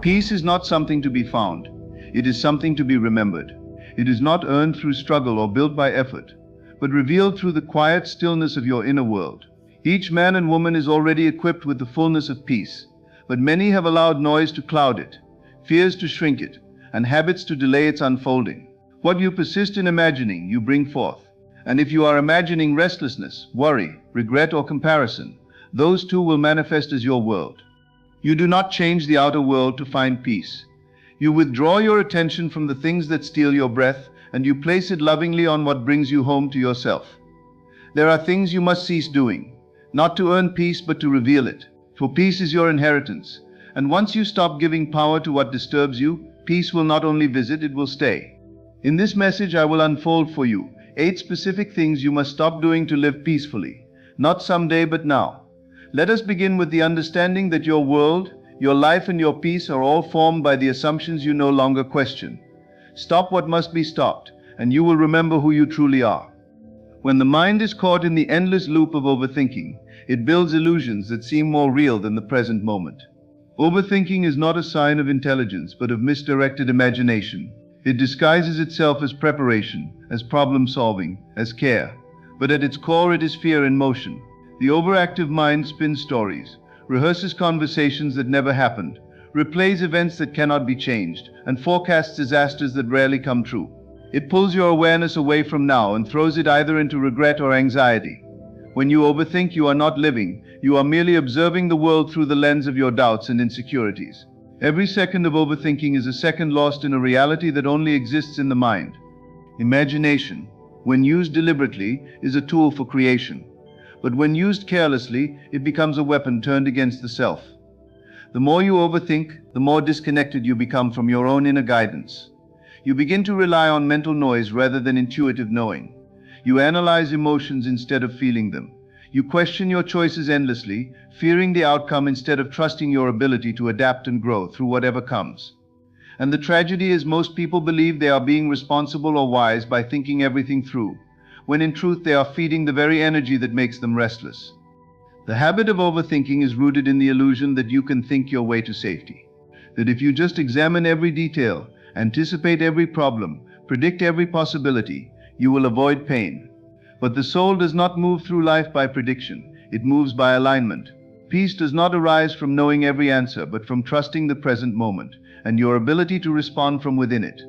Peace is not something to be found. It is something to be remembered. It is not earned through struggle or built by effort, but revealed through the quiet stillness of your inner world. Each man and woman is already equipped with the fullness of peace, but many have allowed noise to cloud it, fears to shrink it, and habits to delay its unfolding. What you persist in imagining, you bring forth. And if you are imagining restlessness, worry, regret, or comparison, those too will manifest as your world. You do not change the outer world to find peace. You withdraw your attention from the things that steal your breath, and you place it lovingly on what brings you home to yourself. There are things you must cease doing, not to earn peace but to reveal it, for peace is your inheritance, and once you stop giving power to what disturbs you, peace will not only visit, it will stay. In this message I will unfold for you 8 specific things you must stop doing to live peacefully, not someday but now. Let us begin with the understanding that your world, your life and your peace are all formed by the assumptions you no longer question. Stop what must be stopped, and you will remember who you truly are. When the mind is caught in the endless loop of overthinking, it builds illusions that seem more real than the present moment. Overthinking is not a sign of intelligence, but of misdirected imagination. It disguises itself as preparation, as problem solving, as care. But at its core it is fear in motion. The overactive mind spins stories, rehearses conversations that never happened, replays events that cannot be changed, and forecasts disasters that rarely come true. It pulls your awareness away from now and throws it either into regret or anxiety. When you overthink, you are not living, you are merely observing the world through the lens of your doubts and insecurities. Every second of overthinking is a second lost in a reality that only exists in the mind. Imagination, when used deliberately, is a tool for creation. But when used carelessly, it becomes a weapon turned against the self. The more you overthink, the more disconnected you become from your own inner guidance. You begin to rely on mental noise rather than intuitive knowing. You analyze emotions instead of feeling them. You question your choices endlessly, fearing the outcome instead of trusting your ability to adapt and grow through whatever comes. And the tragedy is most people believe they are being responsible or wise by thinking everything through, when in truth they are feeding the very energy that makes them restless. The habit of overthinking is rooted in the illusion that you can think your way to safety. That if you just examine every detail, anticipate every problem, predict every possibility, you will avoid pain. But the soul does not move through life by prediction, it moves by alignment. Peace does not arise from knowing every answer, but from trusting the present moment, and your ability to respond from within it.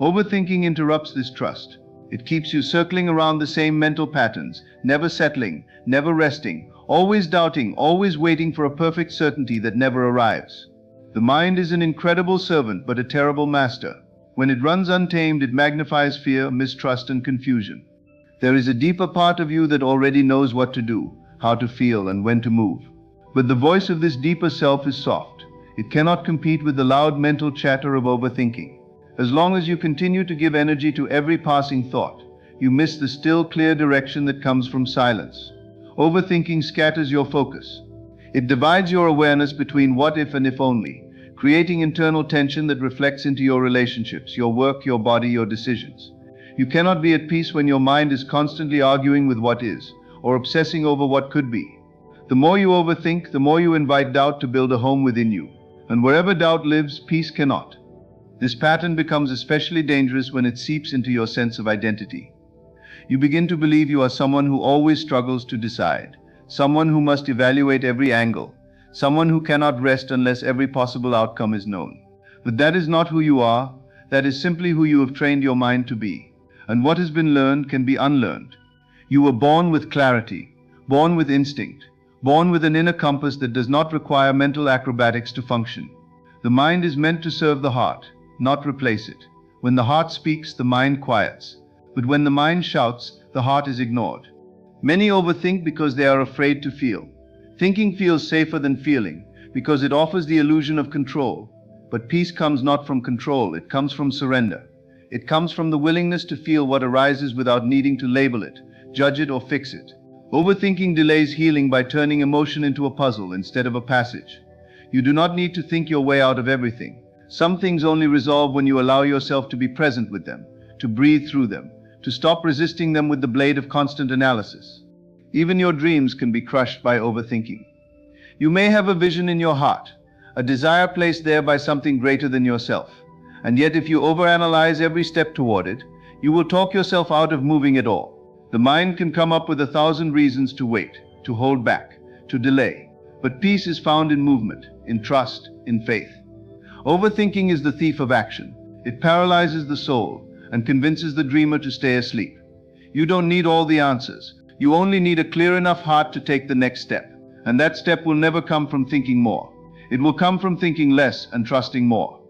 Overthinking interrupts this trust. It keeps you circling around the same mental patterns, never settling, never resting, always doubting, always waiting for a perfect certainty that never arrives. The mind is an incredible servant, but a terrible master. When it runs untamed, it magnifies fear, mistrust, and confusion. There is a deeper part of you that already knows what to do, how to feel, and when to move. But the voice of this deeper self is soft. It cannot compete with the loud mental chatter of overthinking. As long as you continue to give energy to every passing thought, you miss the still, clear direction that comes from silence. Overthinking scatters your focus. It divides your awareness between what if and if only, creating internal tension that reflects into your relationships, your work, your body, your decisions. You cannot be at peace when your mind is constantly arguing with what is, or obsessing over what could be. The more you overthink, the more you invite doubt to build a home within you. And wherever doubt lives, peace cannot. This pattern becomes especially dangerous when it seeps into your sense of identity. You begin to believe you are someone who always struggles to decide, someone who must evaluate every angle, someone who cannot rest unless every possible outcome is known. But that is not who you are, that is simply who you have trained your mind to be. And what has been learned can be unlearned. You were born with clarity, born with instinct, born with an inner compass that does not require mental acrobatics to function. The mind is meant to serve the heart, not replace it. When the heart speaks, the mind quiets. But when the mind shouts, the heart is ignored. Many overthink because they are afraid to feel. Thinking feels safer than feeling, because it offers the illusion of control. But peace comes not from control, it comes from surrender. It comes from the willingness to feel what arises without needing to label it, judge it, or fix it. Overthinking delays healing by turning emotion into a puzzle instead of a passage. You do not need to think your way out of everything. Some things only resolve when you allow yourself to be present with them, to breathe through them, to stop resisting them with the blade of constant analysis. Even your dreams can be crushed by overthinking. You may have a vision in your heart, a desire placed there by something greater than yourself. And yet if you overanalyze every step toward it, you will talk yourself out of moving at all. The mind can come up with 1,000 reasons to wait, to hold back, to delay. But peace is found in movement, in trust, in faith. Overthinking is the thief of action. It paralyzes the soul and convinces the dreamer to stay asleep. You don't need all the answers. You only need a clear enough heart to take the next step. And that step will never come from thinking more. It will come from thinking less and trusting more.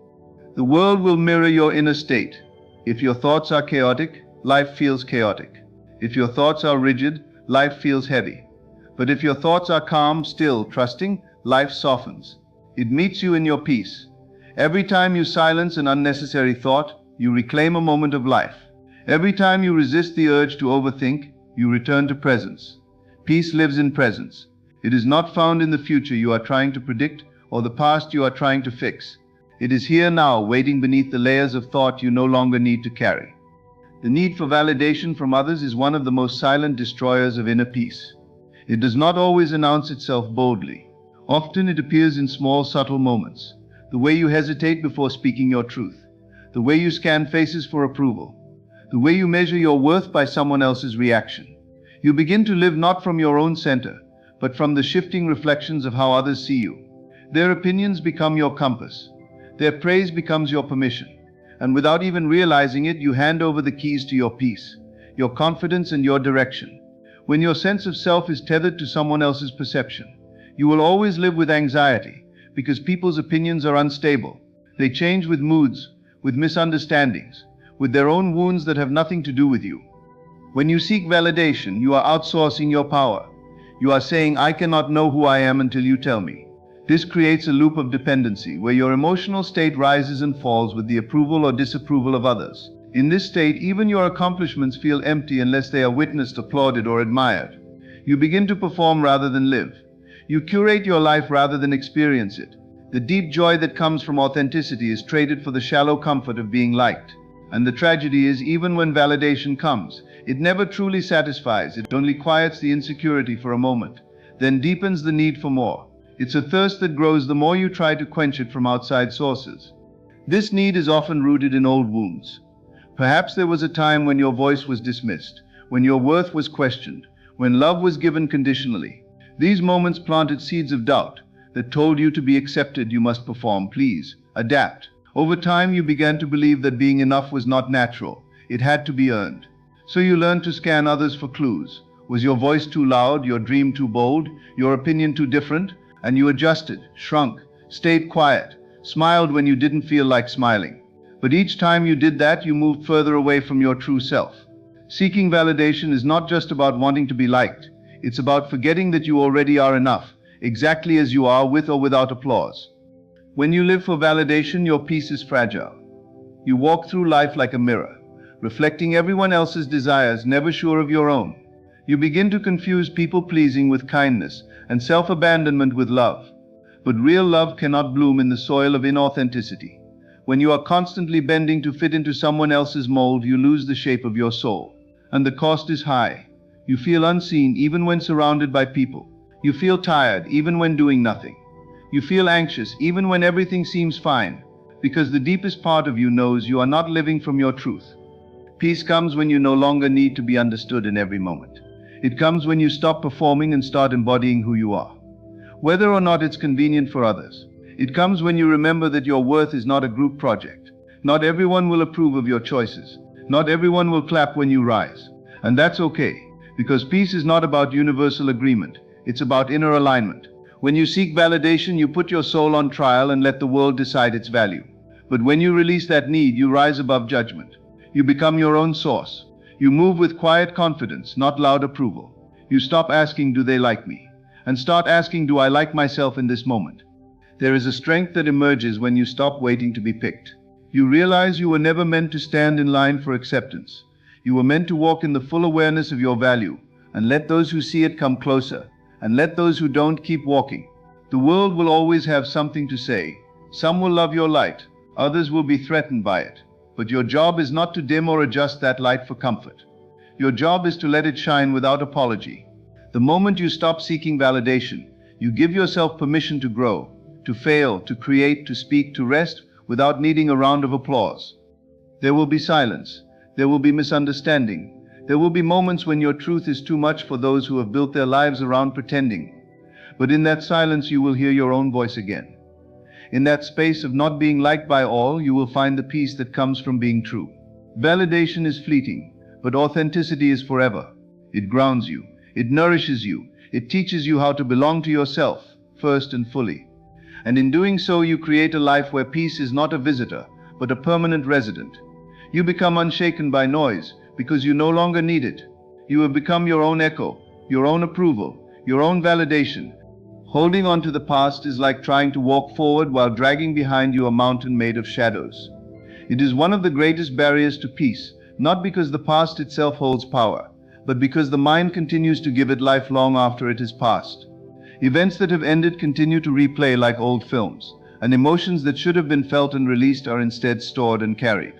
The world will mirror your inner state. If your thoughts are chaotic, life feels chaotic. If your thoughts are rigid, life feels heavy. But if your thoughts are calm, still, trusting, life softens. It meets you in your peace. Every time you silence an unnecessary thought, you reclaim a moment of life. Every time you resist the urge to overthink, you return to presence. Peace lives in presence. It is not found in the future you are trying to predict or the past you are trying to fix. It is here now, waiting beneath the layers of thought you no longer need to carry. The need for validation from others is one of the most silent destroyers of inner peace. It does not always announce itself boldly. Often it appears in small, subtle moments. The way you hesitate before speaking your truth. The way you scan faces for approval. The way you measure your worth by someone else's reaction. You begin to live not from your own center, but from the shifting reflections of how others see you. Their opinions become your compass. Their praise becomes your permission. And without even realizing it, you hand over the keys to your peace, your confidence and your direction. When your sense of self is tethered to someone else's perception, you will always live with anxiety, because people's opinions are unstable. They change with moods, with misunderstandings, with their own wounds that have nothing to do with you. When you seek validation, you are outsourcing your power. You are saying, I cannot know who I am until you tell me. This creates a loop of dependency where your emotional state rises and falls with the approval or disapproval of others. In this state, even your accomplishments feel empty unless they are witnessed, applauded, or admired. You begin to perform rather than live. You curate your life rather than experience it. The deep joy that comes from authenticity is traded for the shallow comfort of being liked. And the tragedy is, even when validation comes, it never truly satisfies. It only quiets the insecurity for a moment, then deepens the need for more. It's a thirst that grows the more you try to quench it from outside sources. This need is often rooted in old wounds. Perhaps there was a time when your voice was dismissed, when your worth was questioned, when love was given conditionally. These moments planted seeds of doubt that told you to be accepted, you must perform, please, adapt. Over time, you began to believe that being enough was not natural. It had to be earned. So you learned to scan others for clues. Was your voice too loud, your dream too bold, your opinion too different? And you adjusted, shrunk, stayed quiet, smiled when you didn't feel like smiling. But each time you did that, you moved further away from your true self. Seeking validation is not just about wanting to be liked. It's about forgetting that you already are enough, exactly as you are, with or without applause. When you live for validation, your peace is fragile. You walk through life like a mirror, reflecting everyone else's desires, never sure of your own. You begin to confuse people-pleasing with kindness and self-abandonment with love. But real love cannot bloom in the soil of inauthenticity. When you are constantly bending to fit into someone else's mold, you lose the shape of your soul. And the cost is high. You feel unseen even when surrounded by people. You feel tired even when doing nothing. You feel anxious even when everything seems fine, because the deepest part of you knows you are not living from your truth. Peace comes when you no longer need to be understood in every moment. It comes when you stop performing and start embodying who you are, whether or not it's convenient for others. It comes when you remember that your worth is not a group project. Not everyone will approve of your choices. Not everyone will clap when you rise. And that's okay, because peace is not about universal agreement. It's about inner alignment. When you seek validation, you put your soul on trial and let the world decide its value. But when you release that need, you rise above judgment. You become your own source. You move with quiet confidence, not loud approval. You stop asking, do they like me? And start asking, do I like myself in this moment? There is a strength that emerges when you stop waiting to be picked. You realize you were never meant to stand in line for acceptance. You were meant to walk in the full awareness of your value, and let those who see it come closer, and let those who don't keep walking. The world will always have something to say. Some will love your light, others will be threatened by it. But your job is not to dim or adjust that light for comfort. Your job is to let it shine without apology. The moment you stop seeking validation, you give yourself permission to grow, to fail, to create, to speak, to rest, without needing a round of applause. There will be silence. There will be misunderstanding. There will be moments when your truth is too much for those who have built their lives around pretending. But in that silence you will hear your own voice again. In that space of not being liked by all, you will find the peace that comes from being true. Validation is fleeting, but authenticity is forever. It grounds you. It nourishes you. It teaches you how to belong to yourself, first and fully. And in doing so, you create a life where peace is not a visitor, but a permanent resident. You become unshaken by noise, because you no longer need it. You have become your own echo, your own approval, your own validation. Holding on to the past is like trying to walk forward while dragging behind you a mountain made of shadows. It is one of the greatest barriers to peace, not because the past itself holds power, but because the mind continues to give it life long after it has passed. Events that have ended continue to replay like old films, and emotions that should have been felt and released are instead stored and carried.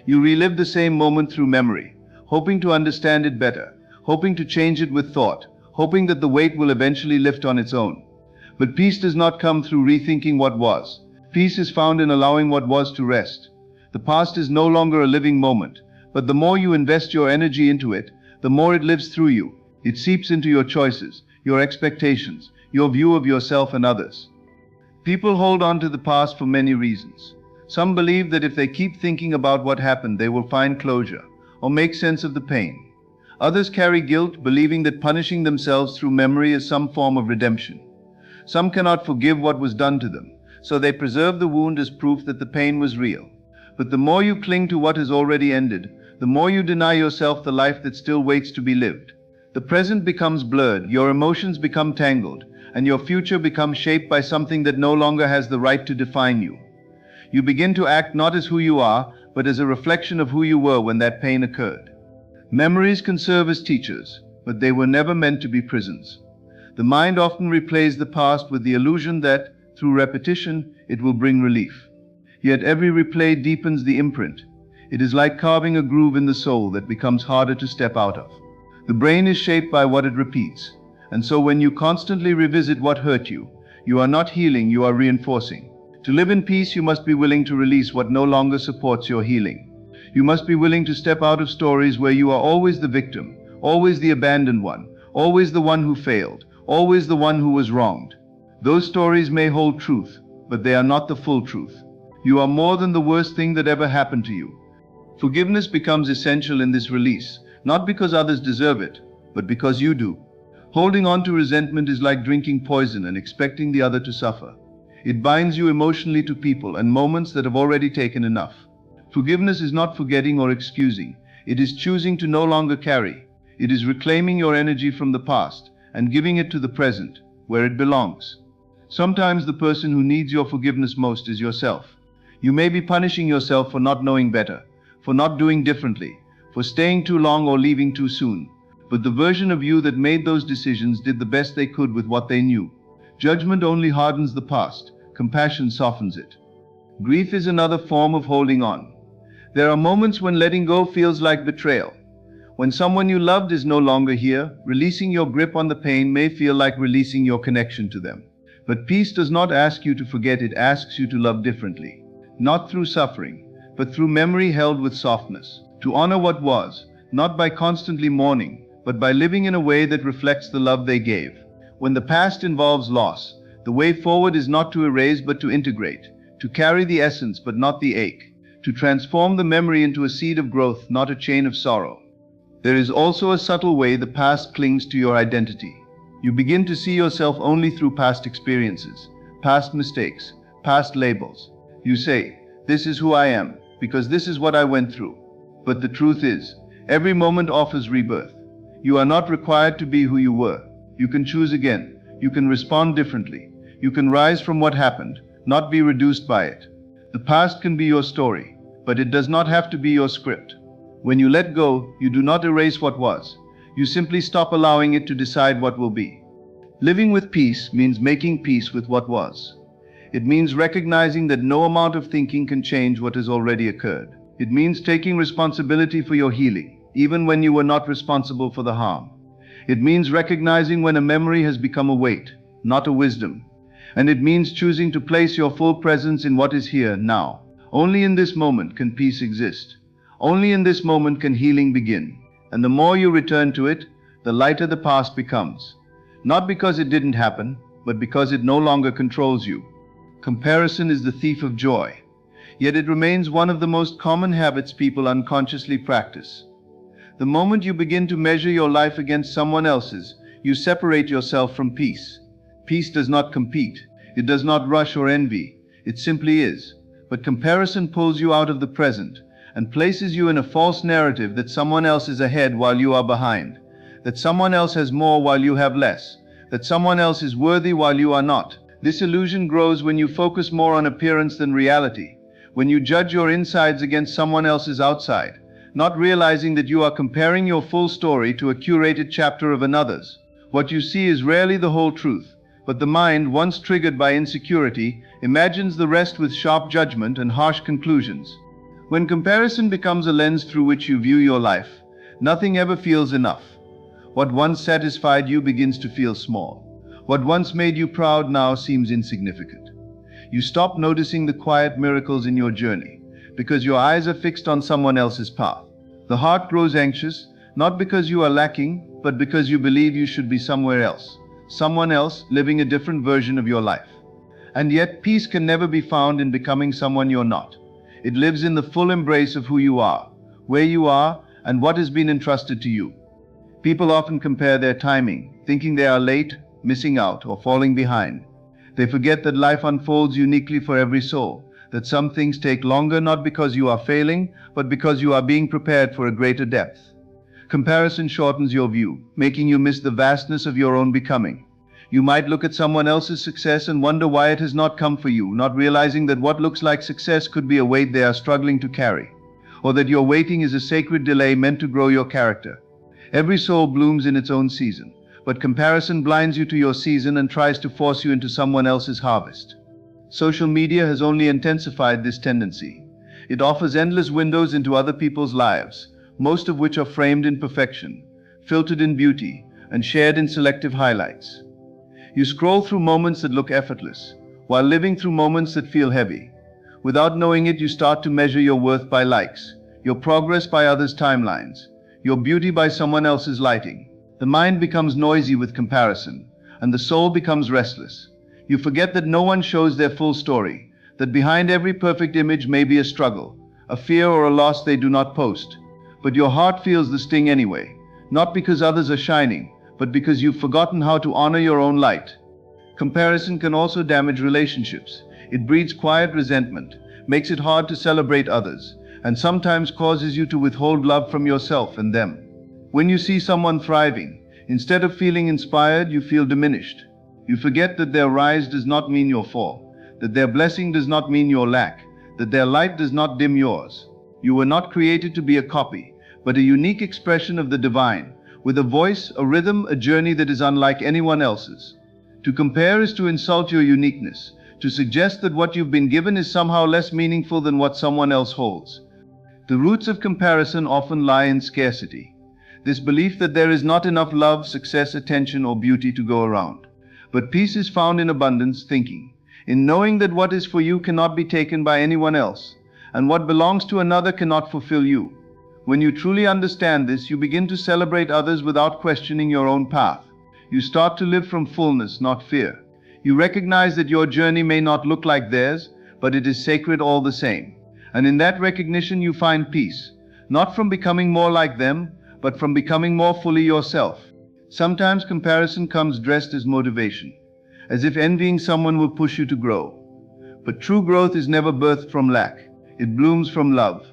You relive the same moment through memory, hoping to understand it better, hoping to change it with thought, hoping that the weight will eventually lift on its own. But peace does not come through rethinking what was. Peace is found in allowing what was to rest. The past is no longer a living moment, but the more you invest your energy into it, the more it lives through you. It seeps into your choices, your expectations, your view of yourself and others. People hold on to the past for many reasons. Some believe that if they keep thinking about what happened, they will find closure or make sense of the pain. Others carry guilt, believing that punishing themselves through memory is some form of redemption. Some cannot forgive what was done to them, so they preserve the wound as proof that the pain was real. But the more you cling to what has already ended, the more you deny yourself the life that still waits to be lived. The present becomes blurred, your emotions become tangled, and your future becomes shaped by something that no longer has the right to define you. You begin to act not as who you are, but as a reflection of who you were when that pain occurred. Memories can serve as teachers, but they were never meant to be prisons. The mind often replays the past with the illusion that, through repetition, it will bring relief. Yet every replay deepens the imprint. It is like carving a groove in the soul that becomes harder to step out of. The brain is shaped by what it repeats, and so when you constantly revisit what hurt you, you are not healing, you are reinforcing. To live in peace, you must be willing to release what no longer supports your healing. You must be willing to step out of stories where you are always the victim, always the abandoned one, always the one who failed, always the one who was wronged. Those stories may hold truth, but they are not the full truth. You are more than the worst thing that ever happened to you. Forgiveness becomes essential in this release, not because others deserve it, but because you do. Holding on to resentment is like drinking poison and expecting the other to suffer. It binds you emotionally to people and moments that have already taken enough. Forgiveness is not forgetting or excusing. It is choosing to no longer carry. It is reclaiming your energy from the past and giving it to the present, where it belongs. Sometimes the person who needs your forgiveness most is yourself. You may be punishing yourself for not knowing better, for not doing differently, for staying too long or leaving too soon. But the version of you that made those decisions did the best they could with what they knew. Judgment only hardens the past. Compassion softens it. Grief is another form of holding on. There are moments when letting go feels like betrayal. When someone you loved is no longer here, releasing your grip on the pain may feel like releasing your connection to them. But peace does not ask you to forget, it asks you to love differently. Not through suffering, but through memory held with softness. To honor what was, not by constantly mourning, but by living in a way that reflects the love they gave. When the past involves loss, the way forward is not to erase but to integrate, to carry the essence but not the ache, to transform the memory into a seed of growth, not a chain of sorrow. There is also a subtle way the past clings to your identity. You begin to see yourself only through past experiences, past mistakes, past labels. You say, "This is who I am, because this is what I went through." But the truth is, every moment offers rebirth. You are not required to be who you were. You can choose again. You can respond differently. You can rise from what happened, not be reduced by it. The past can be your story, but it does not have to be your script. When you let go, you do not erase what was. You simply stop allowing it to decide what will be. Living with peace means making peace with what was. It means recognizing that no amount of thinking can change what has already occurred. It means taking responsibility for your healing, even when you were not responsible for the harm. It means recognizing when a memory has become a weight, not a wisdom. And it means choosing to place your full presence in what is here now. Only in this moment can peace exist. Only in this moment can healing begin. And the more you return to it, the lighter the past becomes. Not because it didn't happen, but because it no longer controls you. Comparison is the thief of joy. Yet it remains one of the most common habits people unconsciously practice. The moment you begin to measure your life against someone else's, you separate yourself from peace. Peace does not compete. It does not rush or envy. It simply is. But comparison pulls you out of the present and places you in a false narrative that someone else is ahead while you are behind, that someone else has more while you have less, that someone else is worthy while you are not. This illusion grows when you focus more on appearance than reality, when you judge your insides against someone else's outside, not realizing that you are comparing your full story to a curated chapter of another's. What you see is rarely the whole truth, but the mind, once triggered by insecurity, imagines the rest with sharp judgment and harsh conclusions. When comparison becomes a lens through which you view your life, nothing ever feels enough. What once satisfied you begins to feel small. What once made you proud now seems insignificant. You stop noticing the quiet miracles in your journey, because your eyes are fixed on someone else's path. The heart grows anxious, not because you are lacking, but because you believe you should be somewhere else, someone else living a different version of your life. And yet, peace can never be found in becoming someone you're not. It lives in the full embrace of who you are, where you are, and what has been entrusted to you. People often compare their timing, thinking they are late, missing out, or falling behind. They forget that life unfolds uniquely for every soul, that some things take longer not because you are failing, but because you are being prepared for a greater depth. Comparison shortens your view, making you miss the vastness of your own becoming. You might look at someone else's success and wonder why it has not come for you, not realizing that what looks like success could be a weight they are struggling to carry, or that your waiting is a sacred delay meant to grow your character. Every soul blooms in its own season, but comparison blinds you to your season and tries to force you into someone else's harvest. Social media has only intensified this tendency. It offers endless windows into other people's lives, most of which are framed in perfection, filtered in beauty, and shared in selective highlights. You scroll through moments that look effortless, while living through moments that feel heavy. Without knowing it, you start to measure your worth by likes, your progress by others' timelines, your beauty by someone else's lighting. The mind becomes noisy with comparison, and the soul becomes restless. You forget that no one shows their full story, that behind every perfect image may be a struggle, a fear or a loss they do not post. But your heart feels the sting anyway, not because others are shining, but because you've forgotten how to honor your own light. Comparison can also damage relationships. It breeds quiet resentment, makes it hard to celebrate others, and sometimes causes you to withhold love from yourself and them. When you see someone thriving, instead of feeling inspired, you feel diminished. You forget that their rise does not mean your fall, that their blessing does not mean your lack, that their light does not dim yours. You were not created to be a copy, but a unique expression of the divine, with a voice, a rhythm, a journey that is unlike anyone else's. To compare is to insult your uniqueness, to suggest that what you've been given is somehow less meaningful than what someone else holds. The roots of comparison often lie in scarcity, this belief that there is not enough love, success, attention, or beauty to go around. But peace is found in abundance thinking, in knowing that what is for you cannot be taken by anyone else, and what belongs to another cannot fulfill you. When you truly understand this, you begin to celebrate others without questioning your own path. You start to live from fullness, not fear. You recognize that your journey may not look like theirs, but it is sacred all the same. And in that recognition you find peace, not from becoming more like them, but from becoming more fully yourself. Sometimes comparison comes dressed as motivation, as if envying someone will push you to grow. But true growth is never birthed from lack. It blooms from love,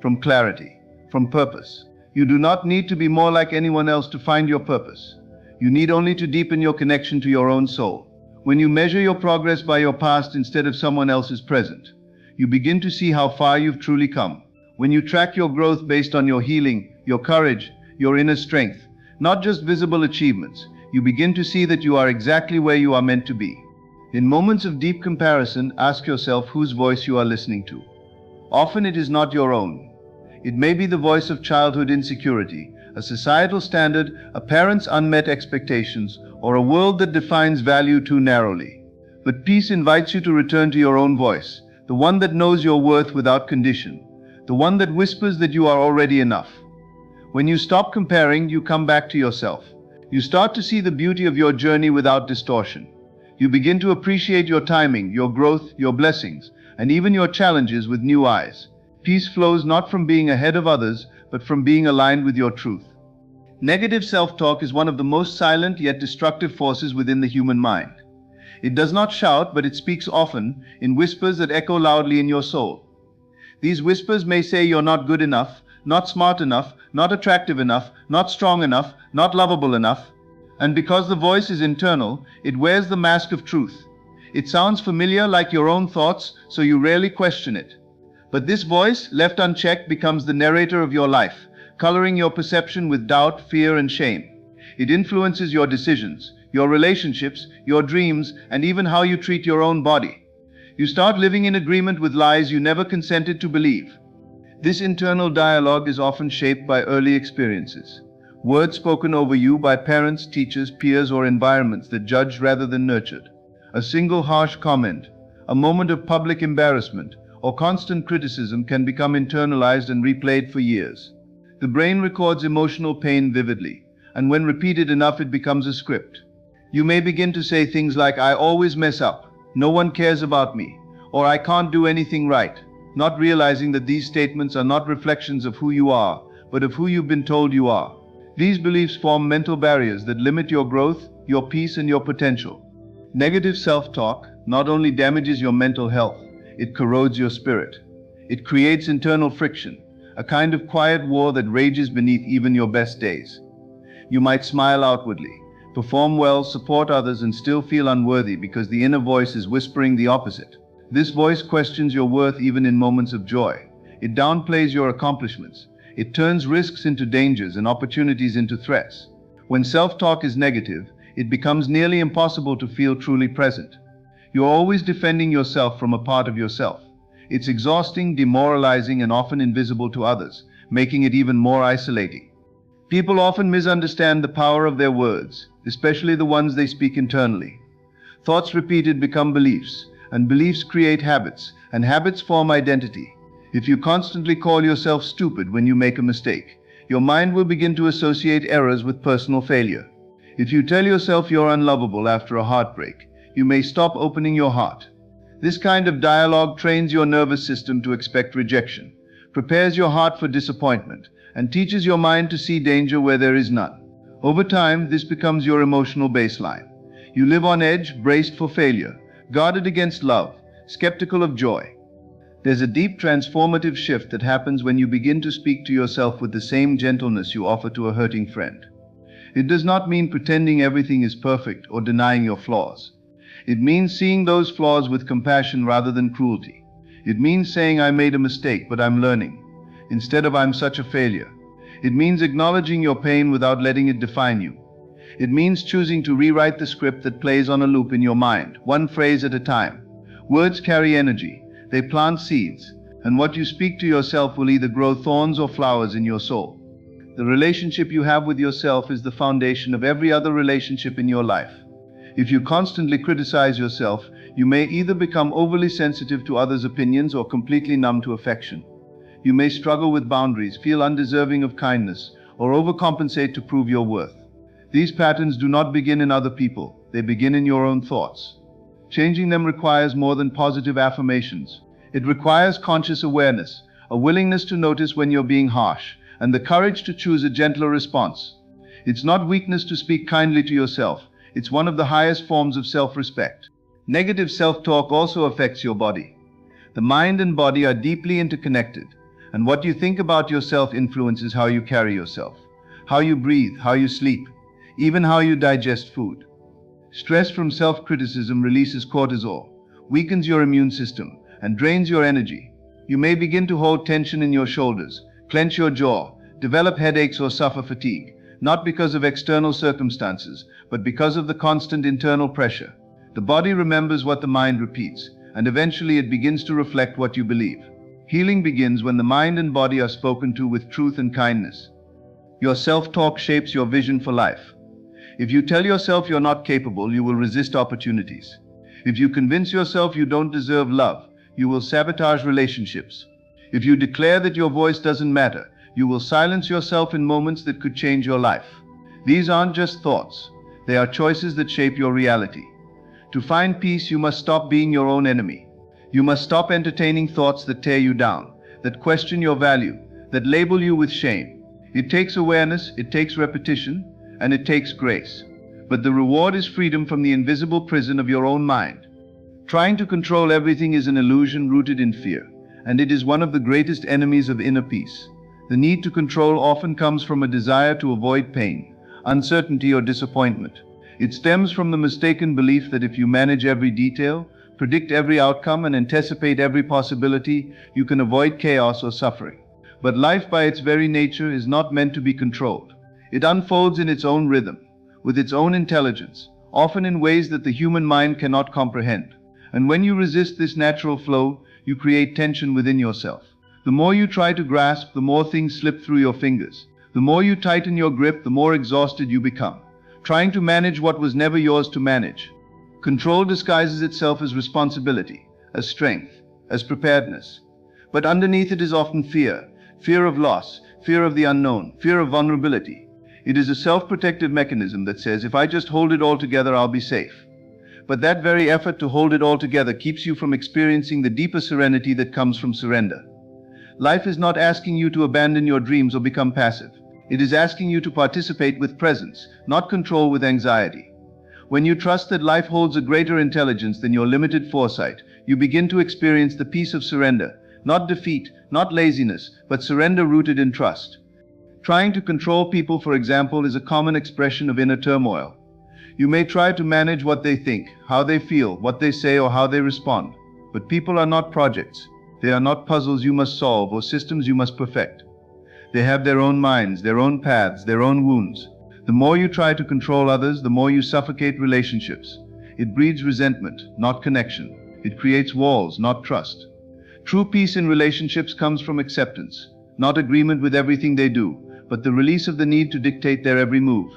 from clarity, from purpose. You do not need to be more like anyone else to find your purpose. You need only to deepen your connection to your own soul. When you measure your progress by your past instead of someone else's present, you begin to see how far you've truly come. When you track your growth based on your healing, your courage, your inner strength, not just visible achievements, you begin to see that you are exactly where you are meant to be. In moments of deep comparison, ask yourself whose voice you are listening to. Often it is not your own. It may be the voice of childhood insecurity, a societal standard, a parent's unmet expectations, or a world that defines value too narrowly. But peace invites you to return to your own voice, the one that knows your worth without condition, the one that whispers that you are already enough. When you stop comparing, you come back to yourself. You start to see the beauty of your journey without distortion. You begin to appreciate your timing, your growth, your blessings, and even your challenges with new eyes. Peace flows not from being ahead of others, but from being aligned with your truth. Negative self-talk is one of the most silent yet destructive forces within the human mind. It does not shout, but it speaks often, in whispers that echo loudly in your soul. These whispers may say you're not good enough, not smart enough, not attractive enough, not strong enough, not lovable enough. And because the voice is internal, it wears the mask of truth. It sounds familiar, like your own thoughts, so you rarely question it. But this voice, left unchecked, becomes the narrator of your life, coloring your perception with doubt, fear, and shame. It influences your decisions, your relationships, your dreams, and even how you treat your own body. You start living in agreement with lies you never consented to believe. This internal dialogue is often shaped by early experiences. Words spoken over you by parents, teachers, peers, or environments that judged rather than nurtured. A single harsh comment, a moment of public embarrassment, or constant criticism can become internalized and replayed for years. The brain records emotional pain vividly, and when repeated enough, it becomes a script. You may begin to say things like, "I always mess up," "no one cares about me," or "I can't do anything right," not realizing that these statements are not reflections of who you are, but of who you've been told you are. These beliefs form mental barriers that limit your growth, your peace, and your potential. Negative self-talk not only damages your mental health, it corrodes your spirit. It creates internal friction, a kind of quiet war that rages beneath even your best days. You might smile outwardly, perform well, support others, and still feel unworthy because the inner voice is whispering the opposite. This voice questions your worth even in moments of joy. It downplays your accomplishments. It turns risks into dangers and opportunities into threats. When self-talk is negative, it becomes nearly impossible to feel truly present. You're always defending yourself from a part of yourself. It's exhausting, demoralizing, and often invisible to others, making it even more isolating. People often misunderstand the power of their words, especially the ones they speak internally. Thoughts repeated become beliefs, and beliefs create habits, and habits form identity. If you constantly call yourself stupid when you make a mistake, your mind will begin to associate errors with personal failure. If you tell yourself you're unlovable after a heartbreak, you may stop opening your heart. This kind of dialogue trains your nervous system to expect rejection, prepares your heart for disappointment, and teaches your mind to see danger where there is none. Over time, this becomes your emotional baseline. You live on edge, braced for failure, guarded against love, skeptical of joy. There's a deep transformative shift that happens when you begin to speak to yourself with the same gentleness you offer to a hurting friend. It does not mean pretending everything is perfect or denying your flaws. It means seeing those flaws with compassion rather than cruelty. It means saying, "I made a mistake, but I'm learning," instead of "I'm such a failure." It means acknowledging your pain without letting it define you. It means choosing to rewrite the script that plays on a loop in your mind, one phrase at a time. Words carry energy. They plant seeds, and what you speak to yourself will either grow thorns or flowers in your soul. The relationship you have with yourself is the foundation of every other relationship in your life. If you constantly criticize yourself, you may either become overly sensitive to others' opinions or completely numb to affection. You may struggle with boundaries, feel undeserving of kindness, or overcompensate to prove your worth. These patterns do not begin in other people, they begin in your own thoughts. Changing them requires more than positive affirmations. It requires conscious awareness, a willingness to notice when you're being harsh, and the courage to choose a gentler response. It's not weakness to speak kindly to yourself. It's one of the highest forms of self-respect. Negative self-talk also affects your body. The mind and body are deeply interconnected, and what you think about yourself influences how you carry yourself, how you breathe, how you sleep, even how you digest food. Stress from self-criticism releases cortisol, weakens your immune system, and drains your energy. You may begin to hold tension in your shoulders, clench your jaw, develop headaches, or suffer fatigue, not because of external circumstances, but because of the constant internal pressure. The body remembers what the mind repeats, and eventually it begins to reflect what you believe. Healing begins when the mind and body are spoken to with truth and kindness. Your self-talk shapes your vision for life. If you tell yourself you're not capable, you will resist opportunities. If you convince yourself you don't deserve love, you will sabotage relationships. If you declare that your voice doesn't matter, you will silence yourself in moments that could change your life. These aren't just thoughts. They are choices that shape your reality. To find peace, you must stop being your own enemy. You must stop entertaining thoughts that tear you down, that question your value, that label you with shame. It takes awareness, it takes repetition, and it takes grace. But the reward is freedom from the invisible prison of your own mind. Trying to control everything is an illusion rooted in fear, and it is one of the greatest enemies of inner peace. The need to control often comes from a desire to avoid pain, uncertainty, or disappointment. It stems from the mistaken belief that if you manage every detail, predict every outcome, and anticipate every possibility, you can avoid chaos or suffering. But life by its very nature is not meant to be controlled. It unfolds in its own rhythm, with its own intelligence, often in ways that the human mind cannot comprehend. And when you resist this natural flow, you create tension within yourself. The more you try to grasp, the more things slip through your fingers. The more you tighten your grip, the more exhausted you become, trying to manage what was never yours to manage. Control disguises itself as responsibility, as strength, as preparedness. But underneath it is often fear, fear of loss, fear of the unknown, fear of vulnerability. It is a self-protective mechanism that says, if I just hold it all together, I'll be safe. But that very effort to hold it all together keeps you from experiencing the deeper serenity that comes from surrender. Life is not asking you to abandon your dreams or become passive. It is asking you to participate with presence, not control with anxiety. When you trust that life holds a greater intelligence than your limited foresight, you begin to experience the peace of surrender, not defeat, not laziness, but surrender rooted in trust. Trying to control people, for example, is a common expression of inner turmoil. You may try to manage what they think, how they feel, what they say, or how they respond. But people are not projects. They are not puzzles you must solve or systems you must perfect. They have their own minds, their own paths, their own wounds. The more you try to control others, the more you suffocate relationships. It breeds resentment, not connection. It creates walls, not trust. True peace in relationships comes from acceptance, not agreement with everything they do, but the release of the need to dictate their every move.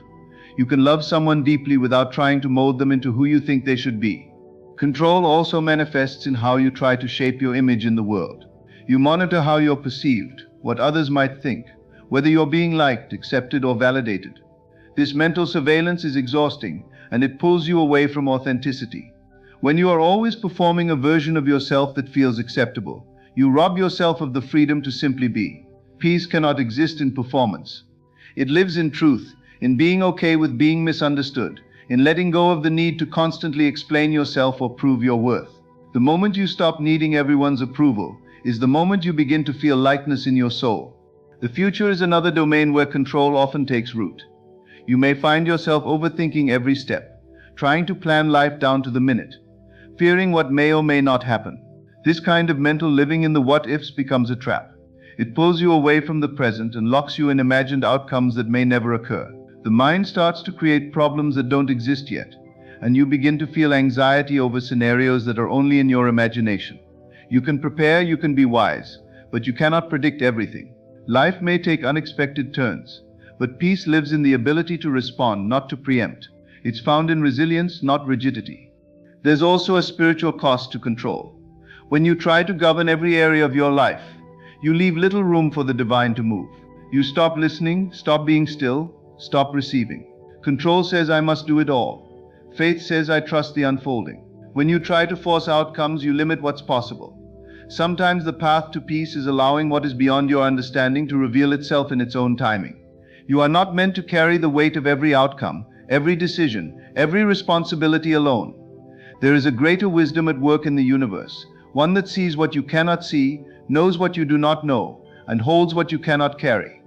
You can love someone deeply without trying to mold them into who you think they should be. Control also manifests in how you try to shape your image in the world. You monitor how you're perceived, what others might think, whether you're being liked, accepted, or validated. This mental surveillance is exhausting, and it pulls you away from authenticity. When you are always performing a version of yourself that feels acceptable, you rob yourself of the freedom to simply be. Peace cannot exist in performance. It lives in truth, in being okay with being misunderstood, in letting go of the need to constantly explain yourself or prove your worth. The moment you stop needing everyone's approval is the moment you begin to feel lightness in your soul. The future is another domain where control often takes root. You may find yourself overthinking every step, trying to plan life down to the minute, fearing what may or may not happen. This kind of mental living in the what-ifs becomes a trap. It pulls you away from the present and locks you in imagined outcomes that may never occur. The mind starts to create problems that don't exist yet, and you begin to feel anxiety over scenarios that are only in your imagination. You can prepare, you can be wise, but you cannot predict everything. Life may take unexpected turns, but peace lives in the ability to respond, not to preempt. It's found in resilience, not rigidity. There's also a spiritual cost to control. When you try to govern every area of your life, you leave little room for the divine to move. You stop listening, stop being still, stop receiving. Control says, I must do it all. Faith says, I trust the unfolding. When you try to force outcomes, you limit what's possible. Sometimes the path to peace is allowing what is beyond your understanding to reveal itself in its own timing. You are not meant to carry the weight of every outcome, every decision, every responsibility alone. There is a greater wisdom at work in the universe, one that sees what you cannot see, knows what you do not know, and holds what you cannot carry.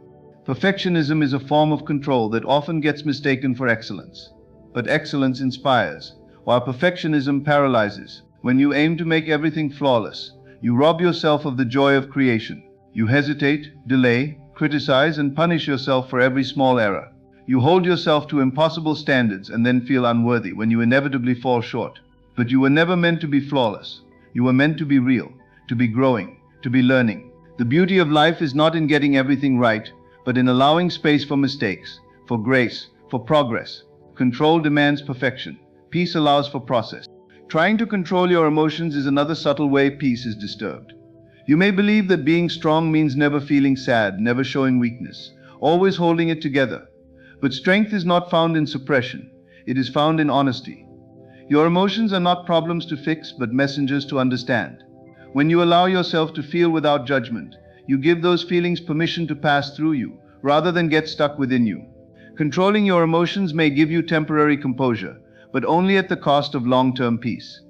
Perfectionism is a form of control that often gets mistaken for excellence. But excellence inspires, while perfectionism paralyzes. When you aim to make everything flawless, you rob yourself of the joy of creation. You hesitate, delay, criticize, and punish yourself for every small error. You hold yourself to impossible standards and then feel unworthy when you inevitably fall short. But you were never meant to be flawless. You were meant to be real, to be growing, to be learning. The beauty of life is not in getting everything right, but in allowing space for mistakes, for grace, for progress. Control demands perfection. Peace allows for process. Trying to control your emotions is another subtle way peace is disturbed. You may believe that being strong means never feeling sad, never showing weakness, always holding it together. But strength is not found in suppression, it is found in honesty. Your emotions are not problems to fix, but messengers to understand. When you allow yourself to feel without judgment, you give those feelings permission to pass through you, rather than get stuck within you. Controlling your emotions may give you temporary composure, but only at the cost of long-term peace.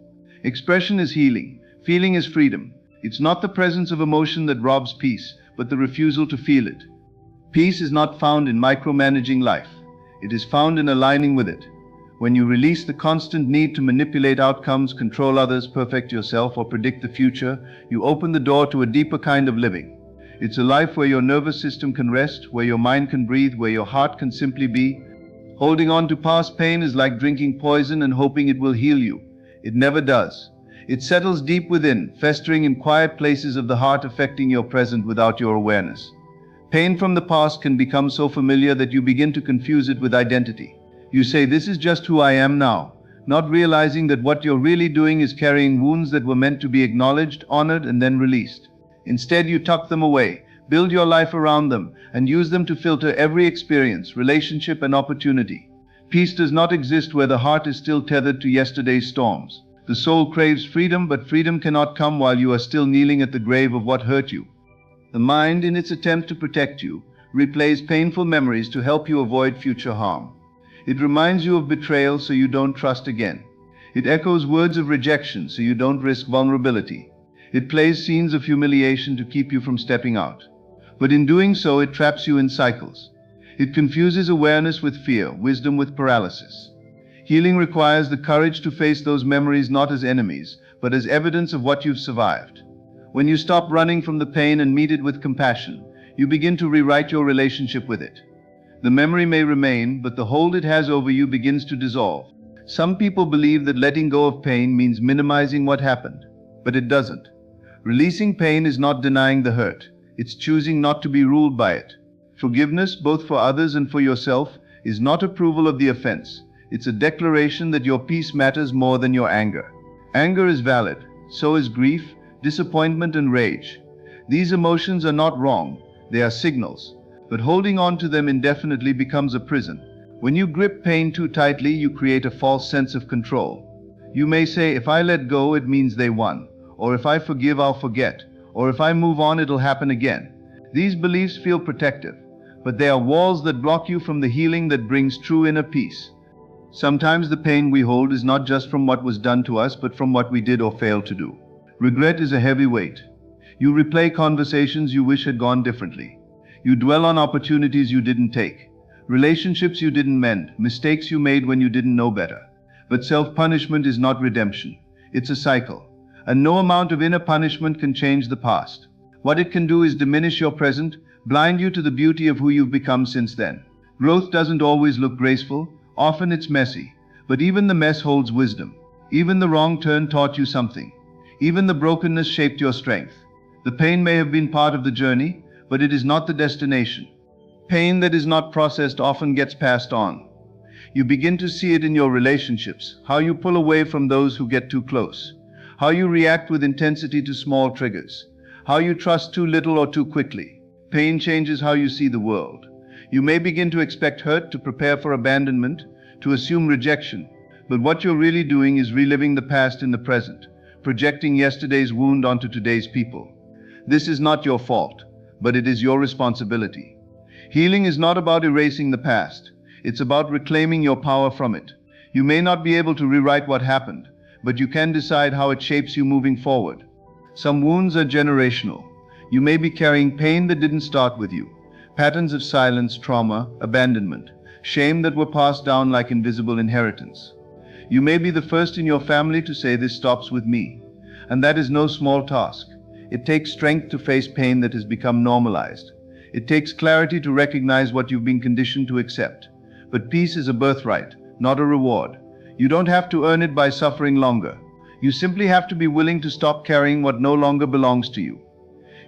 Expression is healing, feeling is freedom. It's not the presence of emotion that robs peace, but the refusal to feel it. Peace is not found in micromanaging life. It is found in aligning with it. When you release the constant need to manipulate outcomes, control others, perfect yourself, or predict the future, you open the door to a deeper kind of living. It's a life where your nervous system can rest, where your mind can breathe, where your heart can simply be. Holding on to past pain is like drinking poison and hoping it will heal you. It never does. It settles deep within, festering in quiet places of the heart, affecting your present without your awareness. Pain from the past can become so familiar that you begin to confuse it with identity. You say, "This is just who I am now," not realizing that what you're really doing is carrying wounds that were meant to be acknowledged, honored, and then released. Instead, you tuck them away, build your life around them, and use them to filter every experience, relationship, and opportunity. Peace does not exist where the heart is still tethered to yesterday's storms. The soul craves freedom, but freedom cannot come while you are still kneeling at the grave of what hurt you. The mind, in its attempt to protect you, replays painful memories to help you avoid future harm. It reminds you of betrayal so you don't trust again. It echoes words of rejection so you don't risk vulnerability. It plays scenes of humiliation to keep you from stepping out. But in doing so, it traps you in cycles. It confuses awareness with fear, wisdom with paralysis. Healing requires the courage to face those memories not as enemies, but as evidence of what you've survived. When you stop running from the pain and meet it with compassion, you begin to rewrite your relationship with it. The memory may remain, but the hold it has over you begins to dissolve. Some people believe that letting go of pain means minimizing what happened, but it doesn't. Releasing pain is not denying the hurt, it's choosing not to be ruled by it. Forgiveness, both for others and for yourself, is not approval of the offense. It's a declaration that your peace matters more than your anger. Anger is valid, so is grief, disappointment, and rage. These emotions are not wrong, they are signals. But holding on to them indefinitely becomes a prison. When you grip pain too tightly, you create a false sense of control. You may say, "If I let go, it means they won," or "If I forgive, I'll forget," or "If I move on, it'll happen again." These beliefs feel protective, but they are walls that block you from the healing that brings true inner peace. Sometimes the pain we hold is not just from what was done to us, but from what we did or failed to do. Regret is a heavy weight. You replay conversations you wish had gone differently. You dwell on opportunities you didn't take, relationships you didn't mend, mistakes you made when you didn't know better. But self-punishment is not redemption. It's a cycle. And no amount of inner punishment can change the past. What it can do is diminish your present, blind you to the beauty of who you've become since then. Growth doesn't always look graceful, often it's messy. But even the mess holds wisdom. Even the wrong turn taught you something. Even the brokenness shaped your strength. The pain may have been part of the journey, but it is not the destination. Pain that is not processed often gets passed on. You begin to see it in your relationships, how you pull away from those who get too close, how you react with intensity to small triggers, how you trust too little or too quickly. Pain changes how you see the world. You may begin to expect hurt, to prepare for abandonment, to assume rejection, but what you're really doing is reliving the past in the present, projecting yesterday's wound onto today's people. This is not your fault, but it is your responsibility. Healing is not about erasing the past. It's about reclaiming your power from it. You may not be able to rewrite what happened, but you can decide how it shapes you moving forward. Some wounds are generational. You may be carrying pain that didn't start with you. Patterns of silence, trauma, abandonment, shame that were passed down like invisible inheritance. You may be the first in your family to say, "This stops with me." And that is no small task. It takes strength to face pain that has become normalized. It takes clarity to recognize what you've been conditioned to accept. But peace is a birthright, not a reward. You don't have to earn it by suffering longer. You simply have to be willing to stop carrying what no longer belongs to you.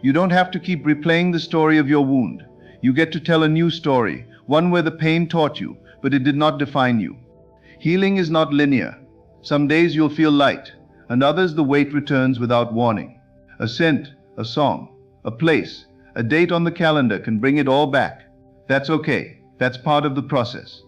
You don't have to keep replaying the story of your wound. You get to tell a new story, one where the pain taught you, but it did not define you. Healing is not linear. Some days you'll feel light, and others the weight returns without warning. A scent, a song, a place, a date on the calendar can bring it all back. That's okay. That's part of the process.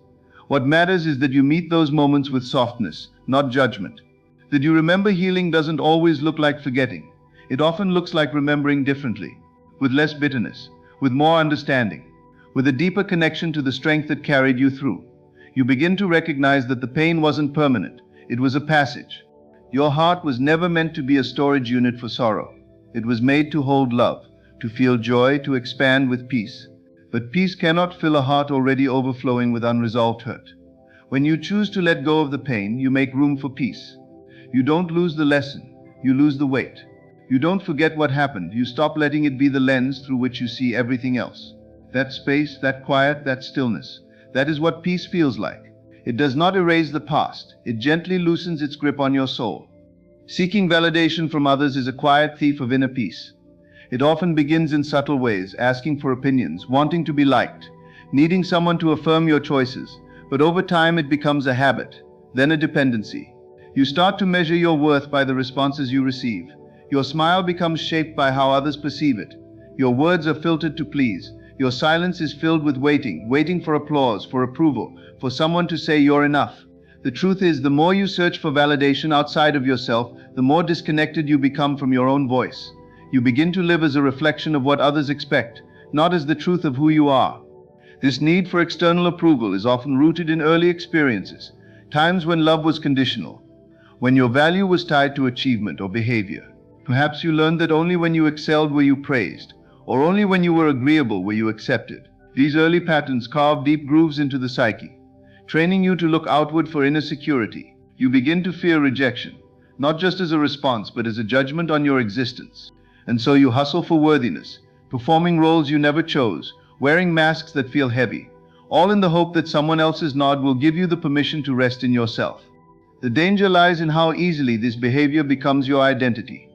What matters is that you meet those moments with softness, not judgment. That you remember healing doesn't always look like forgetting. It often looks like remembering differently, with less bitterness, with more understanding, with a deeper connection to the strength that carried you through. You begin to recognize that the pain wasn't permanent. It was a passage. Your heart was never meant to be a storage unit for sorrow. It was made to hold love, to feel joy, to expand with peace. But peace cannot fill a heart already overflowing with unresolved hurt. When you choose to let go of the pain, you make room for peace. You don't lose the lesson, you lose the weight. You don't forget what happened, you stop letting it be the lens through which you see everything else. That space, that quiet, that stillness, that is what peace feels like. It does not erase the past, it gently loosens its grip on your soul. Seeking validation from others is a quiet thief of inner peace. It often begins in subtle ways, asking for opinions, wanting to be liked, needing someone to affirm your choices. But over time it becomes a habit, then a dependency. You start to measure your worth by the responses you receive. Your smile becomes shaped by how others perceive it. Your words are filtered to please. Your silence is filled with waiting for applause, for approval, for someone to say you're enough. The truth is, the more you search for validation outside of yourself, the more disconnected you become from your own voice. You begin to live as a reflection of what others expect, not as the truth of who you are. This need for external approval is often rooted in early experiences, times when love was conditional, when your value was tied to achievement or behavior. Perhaps you learned that only when you excelled were you praised, or only when you were agreeable were you accepted. These early patterns carve deep grooves into the psyche, training you to look outward for inner security. You begin to fear rejection, not just as a response, but as a judgment on your existence. And so you hustle for worthiness, performing roles you never chose, wearing masks that feel heavy, all in the hope that someone else's nod will give you the permission to rest in yourself. The danger lies in how easily this behavior becomes your identity.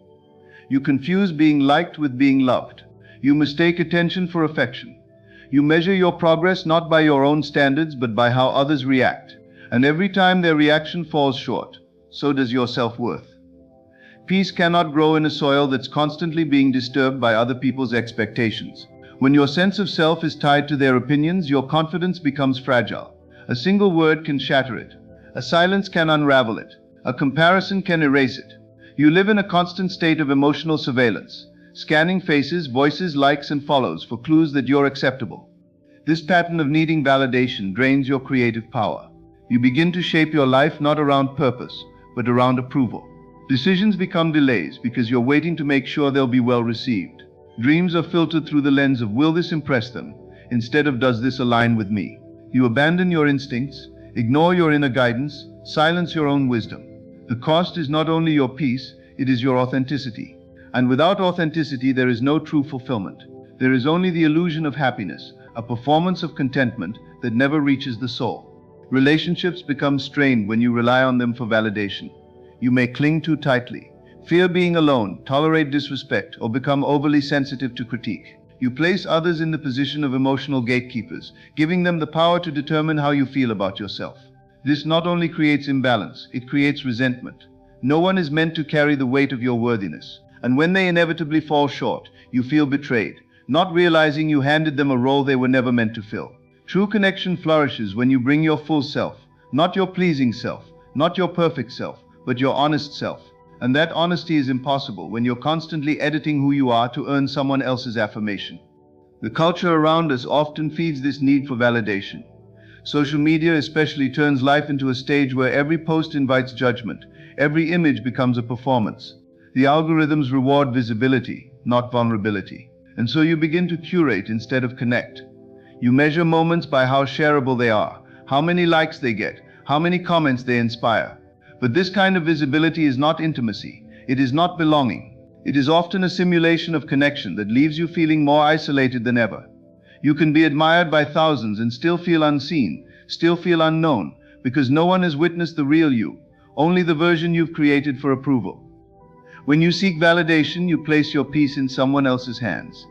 You confuse being liked with being loved. You mistake attention for affection. You measure your progress not by your own standards, but by how others react. And every time their reaction falls short, so does your self-worth. Peace cannot grow in a soil that's constantly being disturbed by other people's expectations. When your sense of self is tied to their opinions, your confidence becomes fragile. A single word can shatter it. A silence can unravel it. A comparison can erase it. You live in a constant state of emotional surveillance, scanning faces, voices, likes, and follows for clues that you're acceptable. This pattern of needing validation drains your creative power. You begin to shape your life not around purpose, but around approval. Decisions become delays because you're waiting to make sure they'll be well received. Dreams are filtered through the lens of will this impress them, instead of does this align with me. You abandon your instincts, ignore your inner guidance, silence your own wisdom. The cost is not only your peace, it is your authenticity. And without authenticity, there is no true fulfillment. There is only the illusion of happiness, a performance of contentment that never reaches the soul. Relationships become strained when you rely on them for validation. You may cling too tightly, fear being alone, tolerate disrespect, or become overly sensitive to critique. You place others in the position of emotional gatekeepers, giving them the power to determine how you feel about yourself. This not only creates imbalance, it creates resentment. No one is meant to carry the weight of your worthiness. And when they inevitably fall short, you feel betrayed, not realizing you handed them a role they were never meant to fill. True connection flourishes when you bring your full self, not your pleasing self, not your perfect self, but your honest self. And that honesty is impossible when you're constantly editing who you are to earn someone else's affirmation. The culture around us often feeds this need for validation. Social media especially turns life into a stage where every post invites judgment, every image becomes a performance. The algorithms reward visibility, not vulnerability. And so you begin to curate instead of connect. You measure moments by how shareable they are, how many likes they get, how many comments they inspire. But this kind of visibility is not intimacy. It is not belonging. It is often a simulation of connection that leaves you feeling more isolated than ever. You can be admired by thousands and still feel unseen, still feel unknown, because no one has witnessed the real you, only the version you've created for approval. When you seek validation, you place your peace in someone else's hands.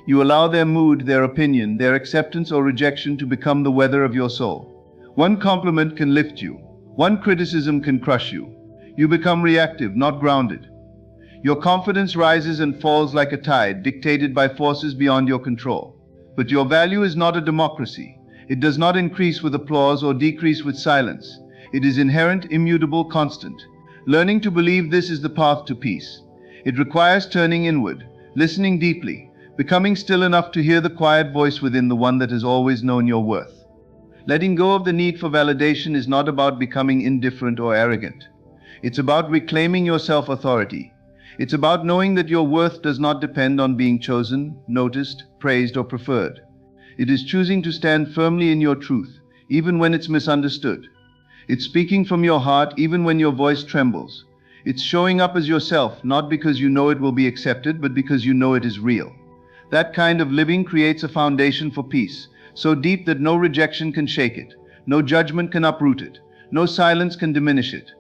You allow their mood, their opinion, their acceptance or rejection to become the weather of your soul. One compliment can lift you. One criticism can crush you. You become reactive, not grounded. Your confidence rises and falls like a tide, dictated by forces beyond your control. But your value is not a democracy. It does not increase with applause or decrease with silence. It is inherent, immutable, constant. Learning to believe this is the path to peace. It requires turning inward, listening deeply, becoming still enough to hear the quiet voice within, the one that has always known your worth. Letting go of the need for validation is not about becoming indifferent or arrogant. It's about reclaiming your self-authority. It's about knowing that your worth does not depend on being chosen, noticed, praised, or preferred. It is choosing to stand firmly in your truth, even when it's misunderstood. It's speaking from your heart, even when your voice trembles. It's showing up as yourself, not because you know it will be accepted, but because you know it is real. That kind of living creates a foundation for peace, so deep that no rejection can shake it, no judgment can uproot it, no silence can diminish it.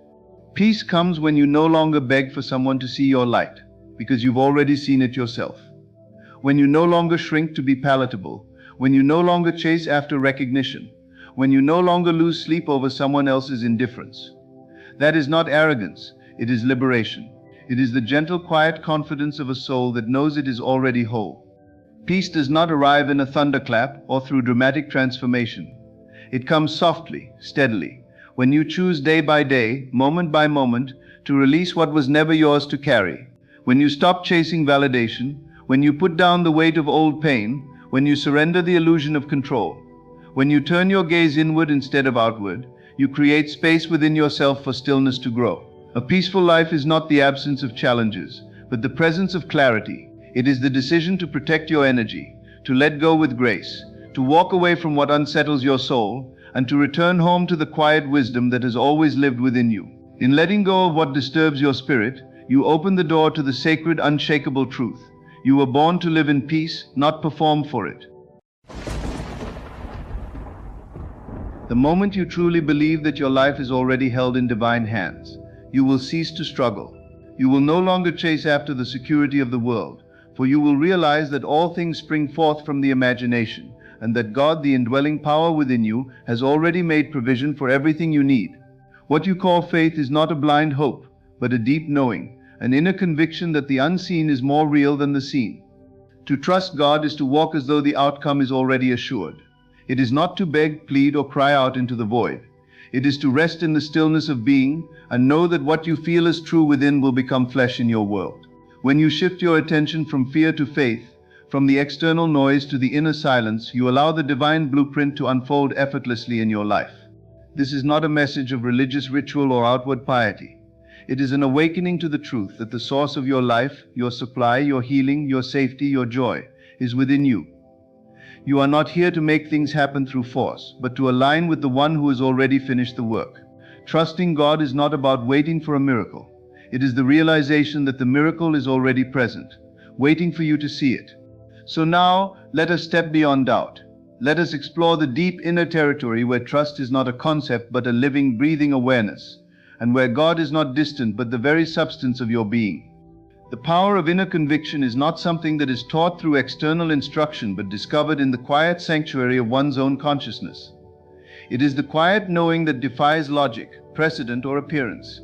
Peace comes when you no longer beg for someone to see your light, because you've already seen it yourself. When you no longer shrink to be palatable, when you no longer chase after recognition, when you no longer lose sleep over someone else's indifference. That is not arrogance, it is liberation. It is the gentle, quiet confidence of a soul that knows it is already whole. Peace does not arrive in a thunderclap or through dramatic transformation. It comes softly, steadily, when you choose day by day, moment by moment, to release what was never yours to carry. When you stop chasing validation, when you put down the weight of old pain, when you surrender the illusion of control, when you turn your gaze inward instead of outward, you create space within yourself for stillness to grow. A peaceful life is not the absence of challenges, but the presence of clarity. It is the decision to protect your energy, to let go with grace, to walk away from what unsettles your soul, and to return home to the quiet wisdom that has always lived within you. In letting go of what disturbs your spirit, you open the door to the sacred, unshakable truth. You were born to live in peace, not perform for it. The moment you truly believe that your life is already held in divine hands, you will cease to struggle. You will no longer chase after the security of the world, for you will realize that all things spring forth from the imagination, and that God, the indwelling power within you, has already made provision for everything you need. What you call faith is not a blind hope, but a deep knowing, an inner conviction that the unseen is more real than the seen. To trust God is to walk as though the outcome is already assured. It is not to beg, plead, or cry out into the void. It is to rest in the stillness of being and know that what you feel is true within will become flesh in your world. When you shift your attention from fear to faith, from the external noise to the inner silence, you allow the divine blueprint to unfold effortlessly in your life. This is not a message of religious ritual or outward piety. It is an awakening to the truth that the source of your life, your supply, your healing, your safety, your joy, is within you. You are not here to make things happen through force, but to align with the one who has already finished the work. Trusting God is not about waiting for a miracle. It is the realization that the miracle is already present, waiting for you to see it. So now, let us step beyond doubt. Let us explore the deep inner territory where trust is not a concept but a living, breathing awareness, and where God is not distant but the very substance of your being. The power of inner conviction is not something that is taught through external instruction but discovered in the quiet sanctuary of one's own consciousness. It is the quiet knowing that defies logic, precedent, or appearance.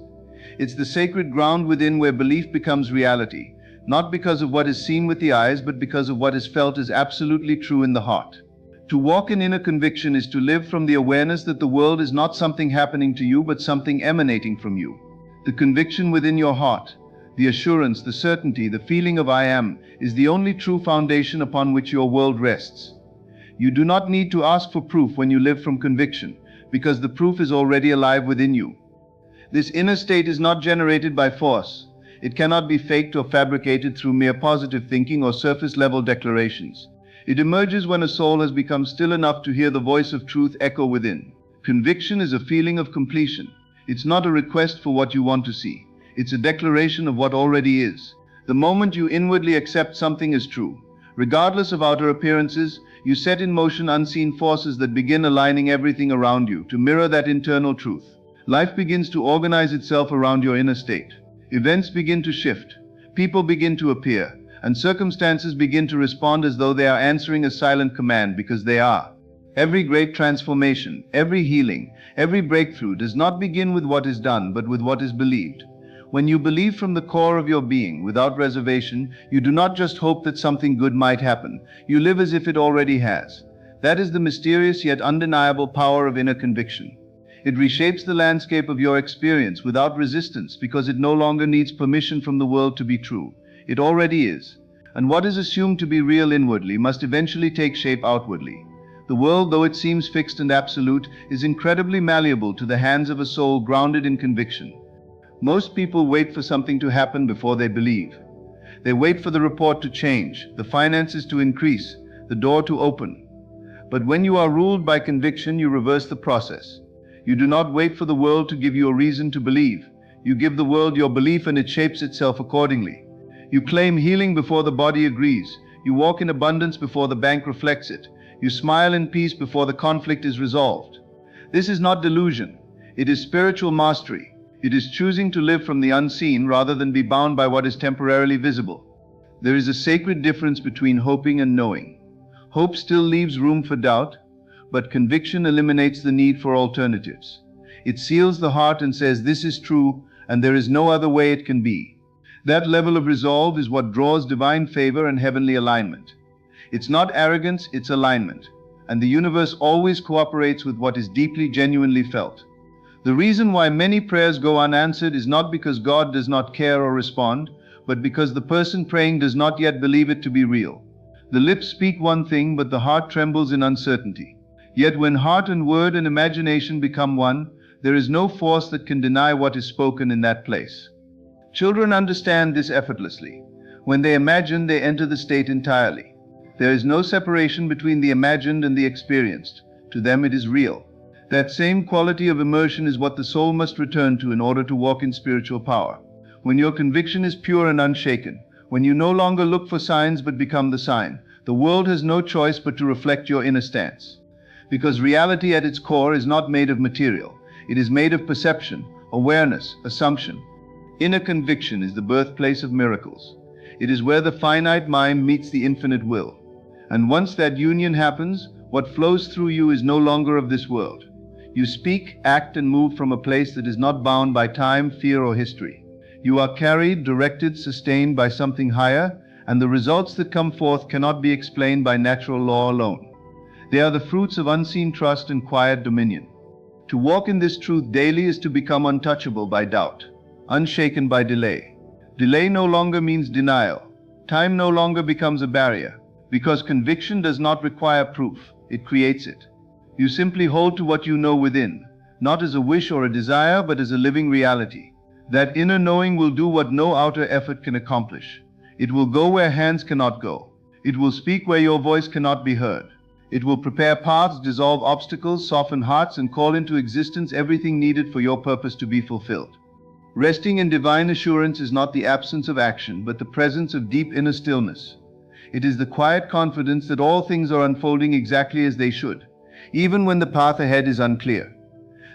It's the sacred ground within where belief becomes reality, not because of what is seen with the eyes, but because of what is felt as absolutely true in the heart. To walk in inner conviction is to live from the awareness that the world is not something happening to you, but something emanating from you. The conviction within your heart, the assurance, the certainty, the feeling of I am, is the only true foundation upon which your world rests. You do not need to ask for proof when you live from conviction, because the proof is already alive within you. This inner state is not generated by force. It cannot be faked or fabricated through mere positive thinking or surface-level declarations. It emerges when a soul has become still enough to hear the voice of truth echo within. Conviction is a feeling of completion. It's not a request for what you want to see. It's a declaration of what already is. The moment you inwardly accept something as true, regardless of outer appearances, you set in motion unseen forces that begin aligning everything around you to mirror that internal truth. Life begins to organize itself around your inner state. Events begin to shift, people begin to appear, and circumstances begin to respond as though they are answering a silent command, because they are. Every great transformation, every healing, every breakthrough does not begin with what is done, but with what is believed. When you believe from the core of your being, without reservation, you do not just hope that something good might happen. You live as if it already has. That is the mysterious yet undeniable power of inner conviction. It reshapes the landscape of your experience without resistance because it no longer needs permission from the world to be true. It already is. And what is assumed to be real inwardly must eventually take shape outwardly. The world, though it seems fixed and absolute, is incredibly malleable to the hands of a soul grounded in conviction. Most people wait for something to happen before they believe. They wait for the report to change, the finances to increase, the door to open. But when you are ruled by conviction, you reverse the process. You do not wait for the world to give you a reason to believe. You give the world your belief and it shapes itself accordingly. You claim healing before the body agrees. You walk in abundance before the bank reflects it. You smile in peace before the conflict is resolved. This is not delusion. It is spiritual mastery. It is choosing to live from the unseen rather than be bound by what is temporarily visible. There is a sacred difference between hoping and knowing. Hope still leaves room for doubt, but conviction eliminates the need for alternatives. It seals the heart and says this is true and there is no other way it can be. That level of resolve is what draws divine favor and heavenly alignment. It's not arrogance, it's alignment. And the universe always cooperates with what is deeply, genuinely felt. The reason why many prayers go unanswered is not because God does not care or respond, but because the person praying does not yet believe it to be real. The lips speak one thing, but the heart trembles in uncertainty. Yet when heart and word and imagination become one, there is no force that can deny what is spoken in that place. Children understand this effortlessly. When they imagine, they enter the state entirely. There is no separation between the imagined and the experienced. To them it is real. That same quality of immersion is what the soul must return to in order to walk in spiritual power. When your conviction is pure and unshaken, when you no longer look for signs but become the sign, the world has no choice but to reflect your inner stance. Because reality at its core is not made of material. It is made of perception, awareness, assumption. Inner conviction is the birthplace of miracles. It is where the finite mind meets the infinite will. And once that union happens, what flows through you is no longer of this world. You speak, act, and move from a place that is not bound by time, fear, or history. You are carried, directed, sustained by something higher, and the results that come forth cannot be explained by natural law alone. They are the fruits of unseen trust and quiet dominion. To walk in this truth daily is to become untouchable by doubt, unshaken by delay. Delay no longer means denial. Time no longer becomes a barrier, because conviction does not require proof, it creates it. You simply hold to what you know within, not as a wish or a desire, but as a living reality. That inner knowing will do what no outer effort can accomplish. It will go where hands cannot go. It will speak where your voice cannot be heard. It will prepare paths, dissolve obstacles, soften hearts, and call into existence everything needed for your purpose to be fulfilled. Resting in divine assurance is not the absence of action, but the presence of deep inner stillness. It is the quiet confidence that all things are unfolding exactly as they should, even when the path ahead is unclear.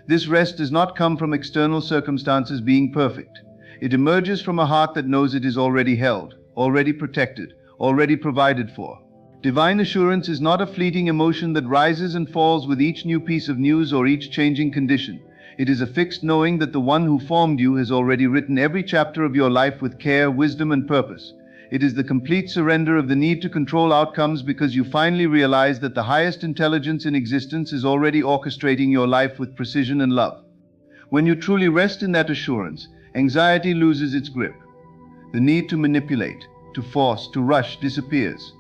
This rest does not come from external circumstances being perfect. It emerges from a heart that knows it is already held, already protected, already provided for. Divine assurance is not a fleeting emotion that rises and falls with each new piece of news or each changing condition. It is a fixed knowing that the one who formed you has already written every chapter of your life with care, wisdom, and purpose. It is the complete surrender of the need to control outcomes because you finally realize that the highest intelligence in existence is already orchestrating your life with precision and love. When you truly rest in that assurance, anxiety loses its grip. The need to manipulate, to force, to rush disappears.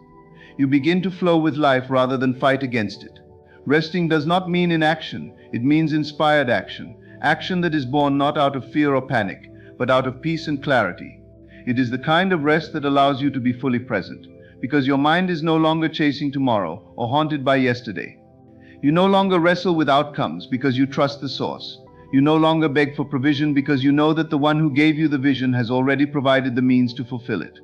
You begin to flow with life rather than fight against it. Resting does not mean inaction, it means inspired action. Action that is born not out of fear or panic, but out of peace and clarity. It is the kind of rest that allows you to be fully present, because your mind is no longer chasing tomorrow or haunted by yesterday. You no longer wrestle with outcomes because you trust the source. You no longer beg for provision because you know that the one who gave you the vision has already provided the means to fulfill it.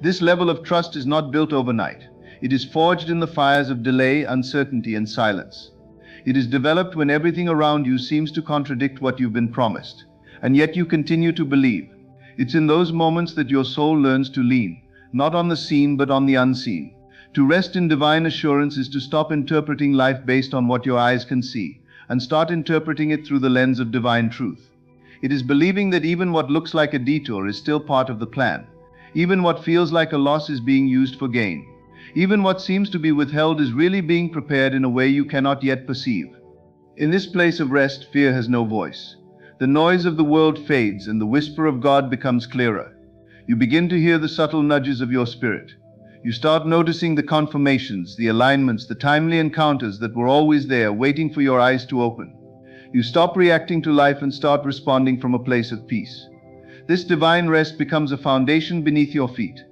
This level of trust is not built overnight. It is forged in the fires of delay, uncertainty, and silence. It is developed when everything around you seems to contradict what you've been promised, and yet you continue to believe. It's in those moments that your soul learns to lean, not on the seen but on the unseen, To rest in divine assurance is to stop interpreting life based on what your eyes can see, and start interpreting it through the lens of divine truth. It is believing that even what looks like a detour is still part of the plan. Even what feels like a loss is being used for gain. Even what seems to be withheld is really being prepared in a way you cannot yet perceive. In this place of rest, fear has no voice. The noise of the world fades and the whisper of God becomes clearer. You begin to hear the subtle nudges of your spirit. You start noticing the confirmations, the alignments, the timely encounters that were always there, waiting for your eyes to open. You stop reacting to life and start responding from a place of peace. This divine rest becomes a foundation beneath your feet.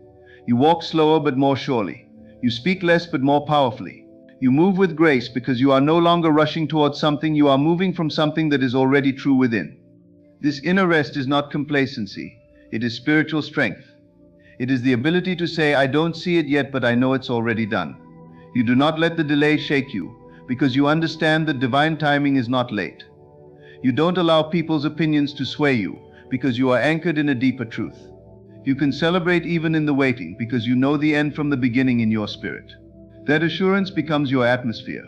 You walk slower but more surely. You speak less but more powerfully. You move with grace because you are no longer rushing towards something, you are moving from something that is already true within. This inner rest is not complacency, it is spiritual strength. It is the ability to say, I don't see it yet, but I know it's already done. You do not let the delay shake you, because you understand that divine timing is not late. You don't allow people's opinions to sway you, because you are anchored in a deeper truth. You can celebrate even in the waiting, because you know the end from the beginning in your spirit. That assurance becomes your atmosphere.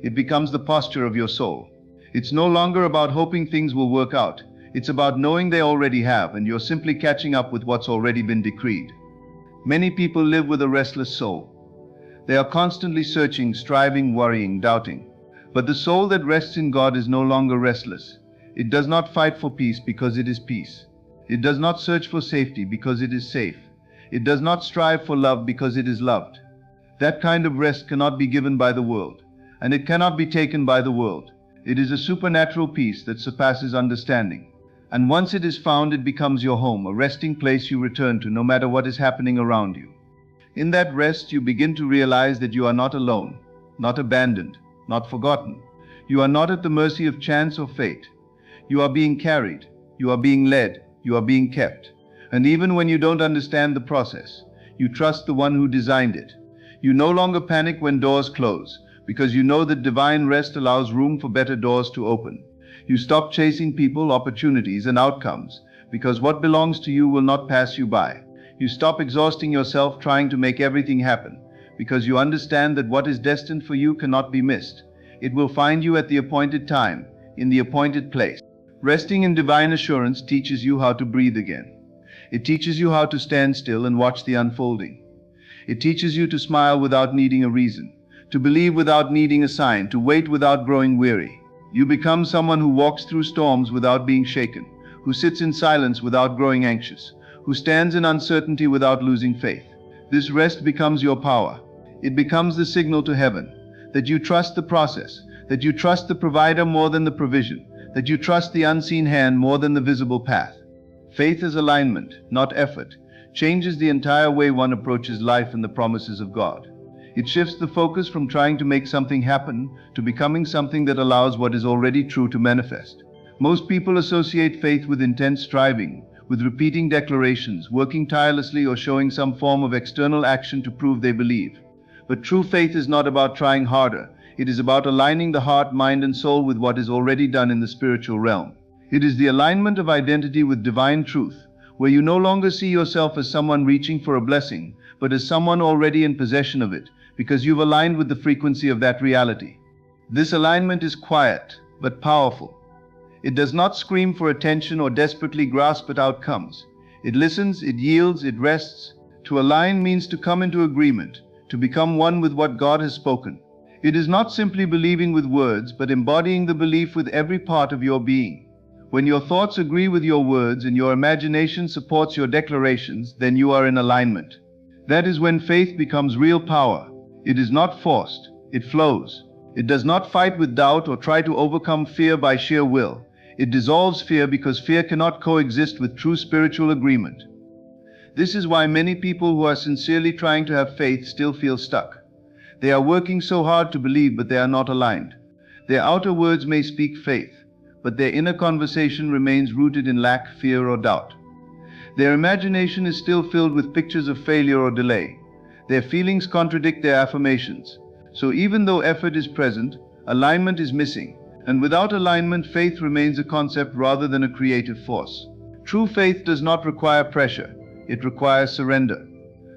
It becomes the posture of your soul. It's no longer about hoping things will work out. It's about knowing they already have, and you're simply catching up with what's already been decreed. Many people live with a restless soul. They are constantly searching, striving, worrying, doubting. But the soul that rests in God is no longer restless. It does not fight for peace because it is peace. It does not search for safety because it is safe. It does not strive for love because it is loved. That kind of rest cannot be given by the world, and it cannot be taken by the world. It is a supernatural peace that surpasses understanding. And once it is found, it becomes your home, a resting place you return to no matter what is happening around you. In that rest, you begin to realize that you are not alone, not abandoned, not forgotten. You are not at the mercy of chance or fate. You are being carried, you are being led, you are being kept. And even when you don't understand the process, you trust the one who designed it. You no longer panic when doors close, because you know that divine rest allows room for better doors to open. You stop chasing people, opportunities, and outcomes, because what belongs to you will not pass you by. You stop exhausting yourself trying to make everything happen, because you understand that what is destined for you cannot be missed. It will find you at the appointed time, in the appointed place. Resting in divine assurance teaches you how to breathe again. It teaches you how to stand still and watch the unfolding. It teaches you to smile without needing a reason, to believe without needing a sign, to wait without growing weary. You become someone who walks through storms without being shaken, who sits in silence without growing anxious, who stands in uncertainty without losing faith. This rest becomes your power. It becomes the signal to heaven that you trust the process, that you trust the provider more than the provision, that you trust the unseen hand more than the visible path. Faith as alignment, not effort, changes the entire way one approaches life and the promises of God. It shifts the focus from trying to make something happen to becoming something that allows what is already true to manifest. Most people associate faith with intense striving, with repeating declarations, working tirelessly, or showing some form of external action to prove they believe. But true faith is not about trying harder. It is about aligning the heart, mind, and soul with what is already done in the spiritual realm. It is the alignment of identity with divine truth, where you no longer see yourself as someone reaching for a blessing, but as someone already in possession of it, because you've aligned with the frequency of that reality. This alignment is quiet, but powerful. It does not scream for attention or desperately grasp at outcomes. It listens, it yields, it rests. To align means to come into agreement, to become one with what God has spoken. It is not simply believing with words, but embodying the belief with every part of your being. When your thoughts agree with your words and your imagination supports your declarations, then you are in alignment. That is when faith becomes real power. It is not forced, it flows. It does not fight with doubt or try to overcome fear by sheer will. It dissolves fear because fear cannot coexist with true spiritual agreement. This is why many people who are sincerely trying to have faith still feel stuck. They are working so hard to believe, but they are not aligned. Their outer words may speak faith, but their inner conversation remains rooted in lack, fear, or doubt. Their imagination is still filled with pictures of failure or delay. Their feelings contradict their affirmations. So even though effort is present, alignment is missing. And without alignment, faith remains a concept rather than a creative force. True faith does not require pressure. It requires surrender.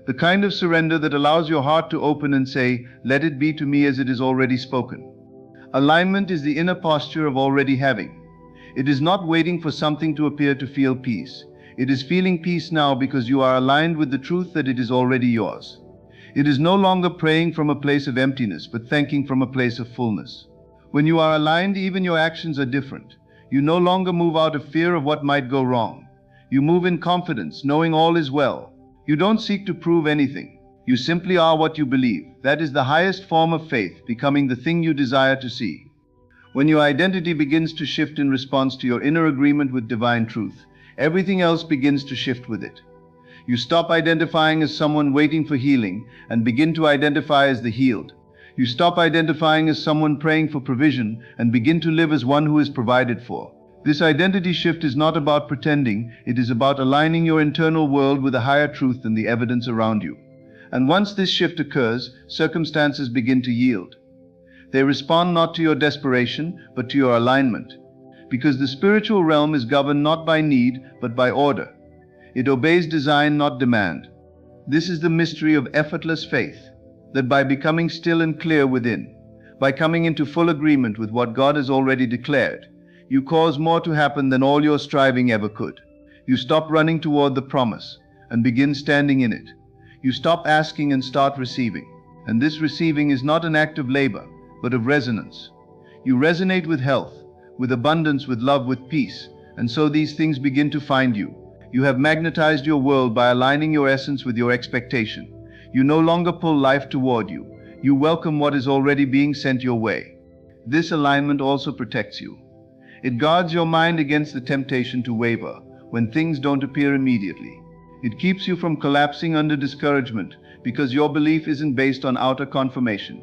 The kind of surrender that allows your heart to open and say, "Let it be to me as it is already spoken." Alignment is the inner posture of already having. It is not waiting for something to appear to feel peace. It is feeling peace now because you are aligned with the truth that it is already yours. It is no longer praying from a place of emptiness, but thanking from a place of fullness. When you are aligned, even your actions are different. You no longer move out of fear of what might go wrong. You move in confidence, knowing all is well. You don't seek to prove anything. You simply are what you believe. That is the highest form of faith, becoming the thing you desire to see. When your identity begins to shift in response to your inner agreement with divine truth, everything else begins to shift with it. You stop identifying as someone waiting for healing and begin to identify as the healed. You stop identifying as someone praying for provision and begin to live as one who is provided for. This identity shift is not about pretending, it is about aligning your internal world with a higher truth than the evidence around you. And once this shift occurs, circumstances begin to yield. They respond not to your desperation, but to your alignment. Because the spiritual realm is governed not by need, but by order. It obeys design, not demand. This is the mystery of effortless faith, that by becoming still and clear within, by coming into full agreement with what God has already declared, you cause more to happen than all your striving ever could. You stop running toward the promise and begin standing in it. You stop asking and start receiving. And this receiving is not an act of labor, but of resonance. You resonate with health, with abundance, with love, with peace, and so these things begin to find you. You have magnetized your world by aligning your essence with your expectation. You no longer pull life toward you. You welcome what is already being sent your way. This alignment also protects you. It guards your mind against the temptation to waver when things don't appear immediately. It keeps you from collapsing under discouragement because your belief isn't based on outer confirmation.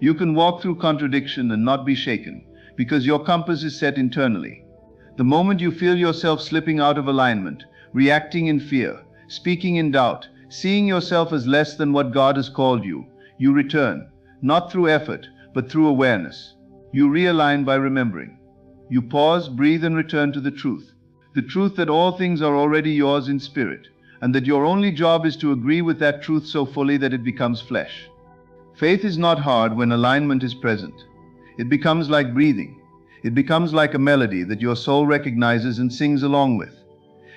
You can walk through contradiction and not be shaken because your compass is set internally. The moment you feel yourself slipping out of alignment, reacting in fear, speaking in doubt, seeing yourself as less than what God has called you, you return, not through effort, but through awareness. You realign by remembering. You pause, breathe, and return to the truth that all things are already yours in spirit, and that your only job is to agree with that truth so fully that it becomes flesh. Faith is not hard when alignment is present. It becomes like breathing. It becomes like a melody that your soul recognizes and sings along with.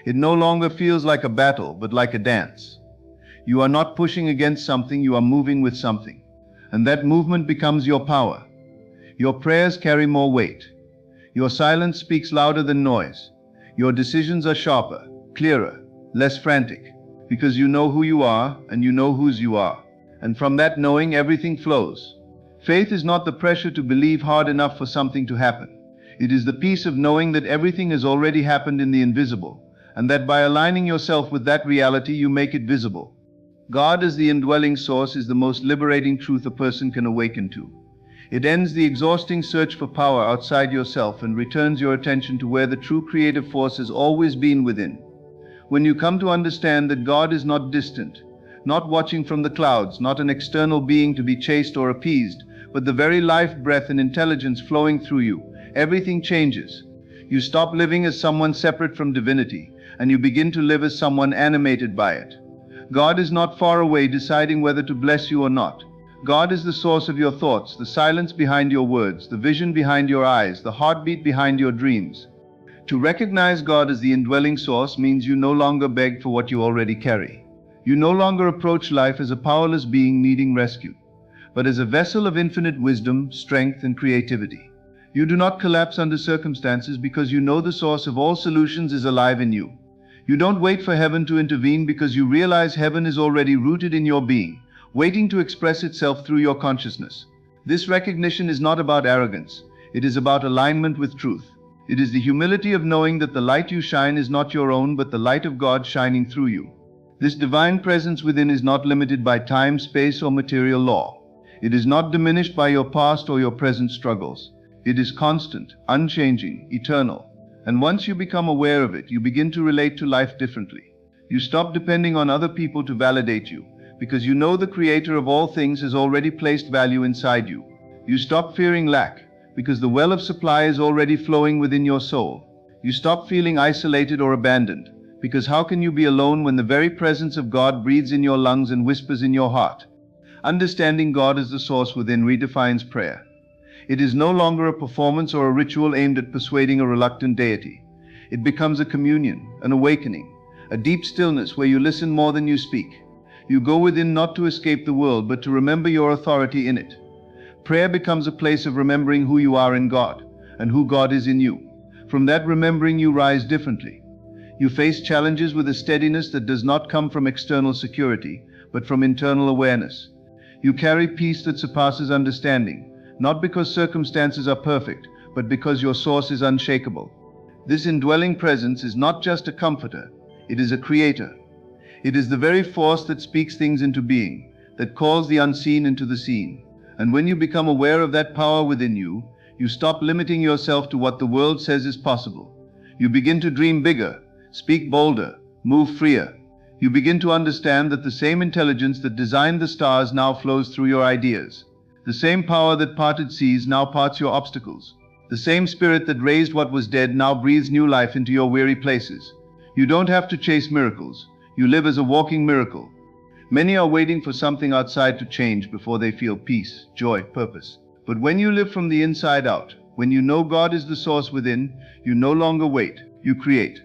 It no longer feels like a battle, but like a dance. You are not pushing against something, you are moving with something. And that movement becomes your power. Your prayers carry more weight. Your silence speaks louder than noise. Your decisions are sharper, clearer, less frantic, because you know who you are and you know whose you are. And from that knowing, everything flows. Faith is not the pressure to believe hard enough for something to happen. It is the peace of knowing that everything has already happened in the invisible, and that by aligning yourself with that reality, you make it visible. God as the indwelling source is the most liberating truth a person can awaken to. It ends the exhausting search for power outside yourself and returns your attention to where the true creative force has always been within. When you come to understand that God is not distant, not watching from the clouds, not an external being to be chased or appeased, but the very life, breath, and intelligence flowing through you, everything changes. You stop living as someone separate from divinity, and you begin to live as someone animated by it. God is not far away deciding whether to bless you or not. God is the source of your thoughts, the silence behind your words, the vision behind your eyes, the heartbeat behind your dreams. To recognize God as the indwelling source means you no longer beg for what you already carry. You no longer approach life as a powerless being needing rescue, but as a vessel of infinite wisdom, strength, and creativity. You do not collapse under circumstances because you know the source of all solutions is alive in you. You don't wait for heaven to intervene because you realize heaven is already rooted in your being, waiting to express itself through your consciousness. This recognition is not about arrogance. It is about alignment with truth. It is the humility of knowing that the light you shine is not your own, but the light of God shining through you. This divine presence within is not limited by time, space, or material law. It is not diminished by your past or your present struggles. It is constant, unchanging, eternal. And once you become aware of it, you begin to relate to life differently. You stop depending on other people to validate you, because you know the Creator of all things has already placed value inside you. You stop fearing lack, because the well of supply is already flowing within your soul. You stop feeling isolated or abandoned, Because how can you be alone when the very presence of God breathes in your lungs and whispers in your heart? Understanding God as the source within redefines prayer. It is no longer a performance or a ritual aimed at persuading a reluctant deity. It becomes a communion, an awakening, a deep stillness where you listen more than you speak. You go within not to escape the world, but to remember your authority in it. Prayer becomes a place of remembering who you are in God, and who God is in you. From that remembering, you rise differently. You face challenges with a steadiness that does not come from external security, but from internal awareness. You carry peace that surpasses understanding, not because circumstances are perfect, but because your source is unshakable. This indwelling presence is not just a comforter, it is a creator. It is the very force that speaks things into being, that calls the unseen into the seen. And when you become aware of that power within you, you stop limiting yourself to what the world says is possible. You begin to dream bigger, speak bolder, move freer. You begin to understand that the same intelligence that designed the stars now flows through your ideas. The same power that parted seas now parts your obstacles. The same spirit that raised what was dead now breathes new life into your weary places. You don't have to chase miracles. You live as a walking miracle. Many are waiting for something outside to change before they feel peace, joy, purpose. But when you live from the inside out, when you know God is the source within, you no longer wait, you create.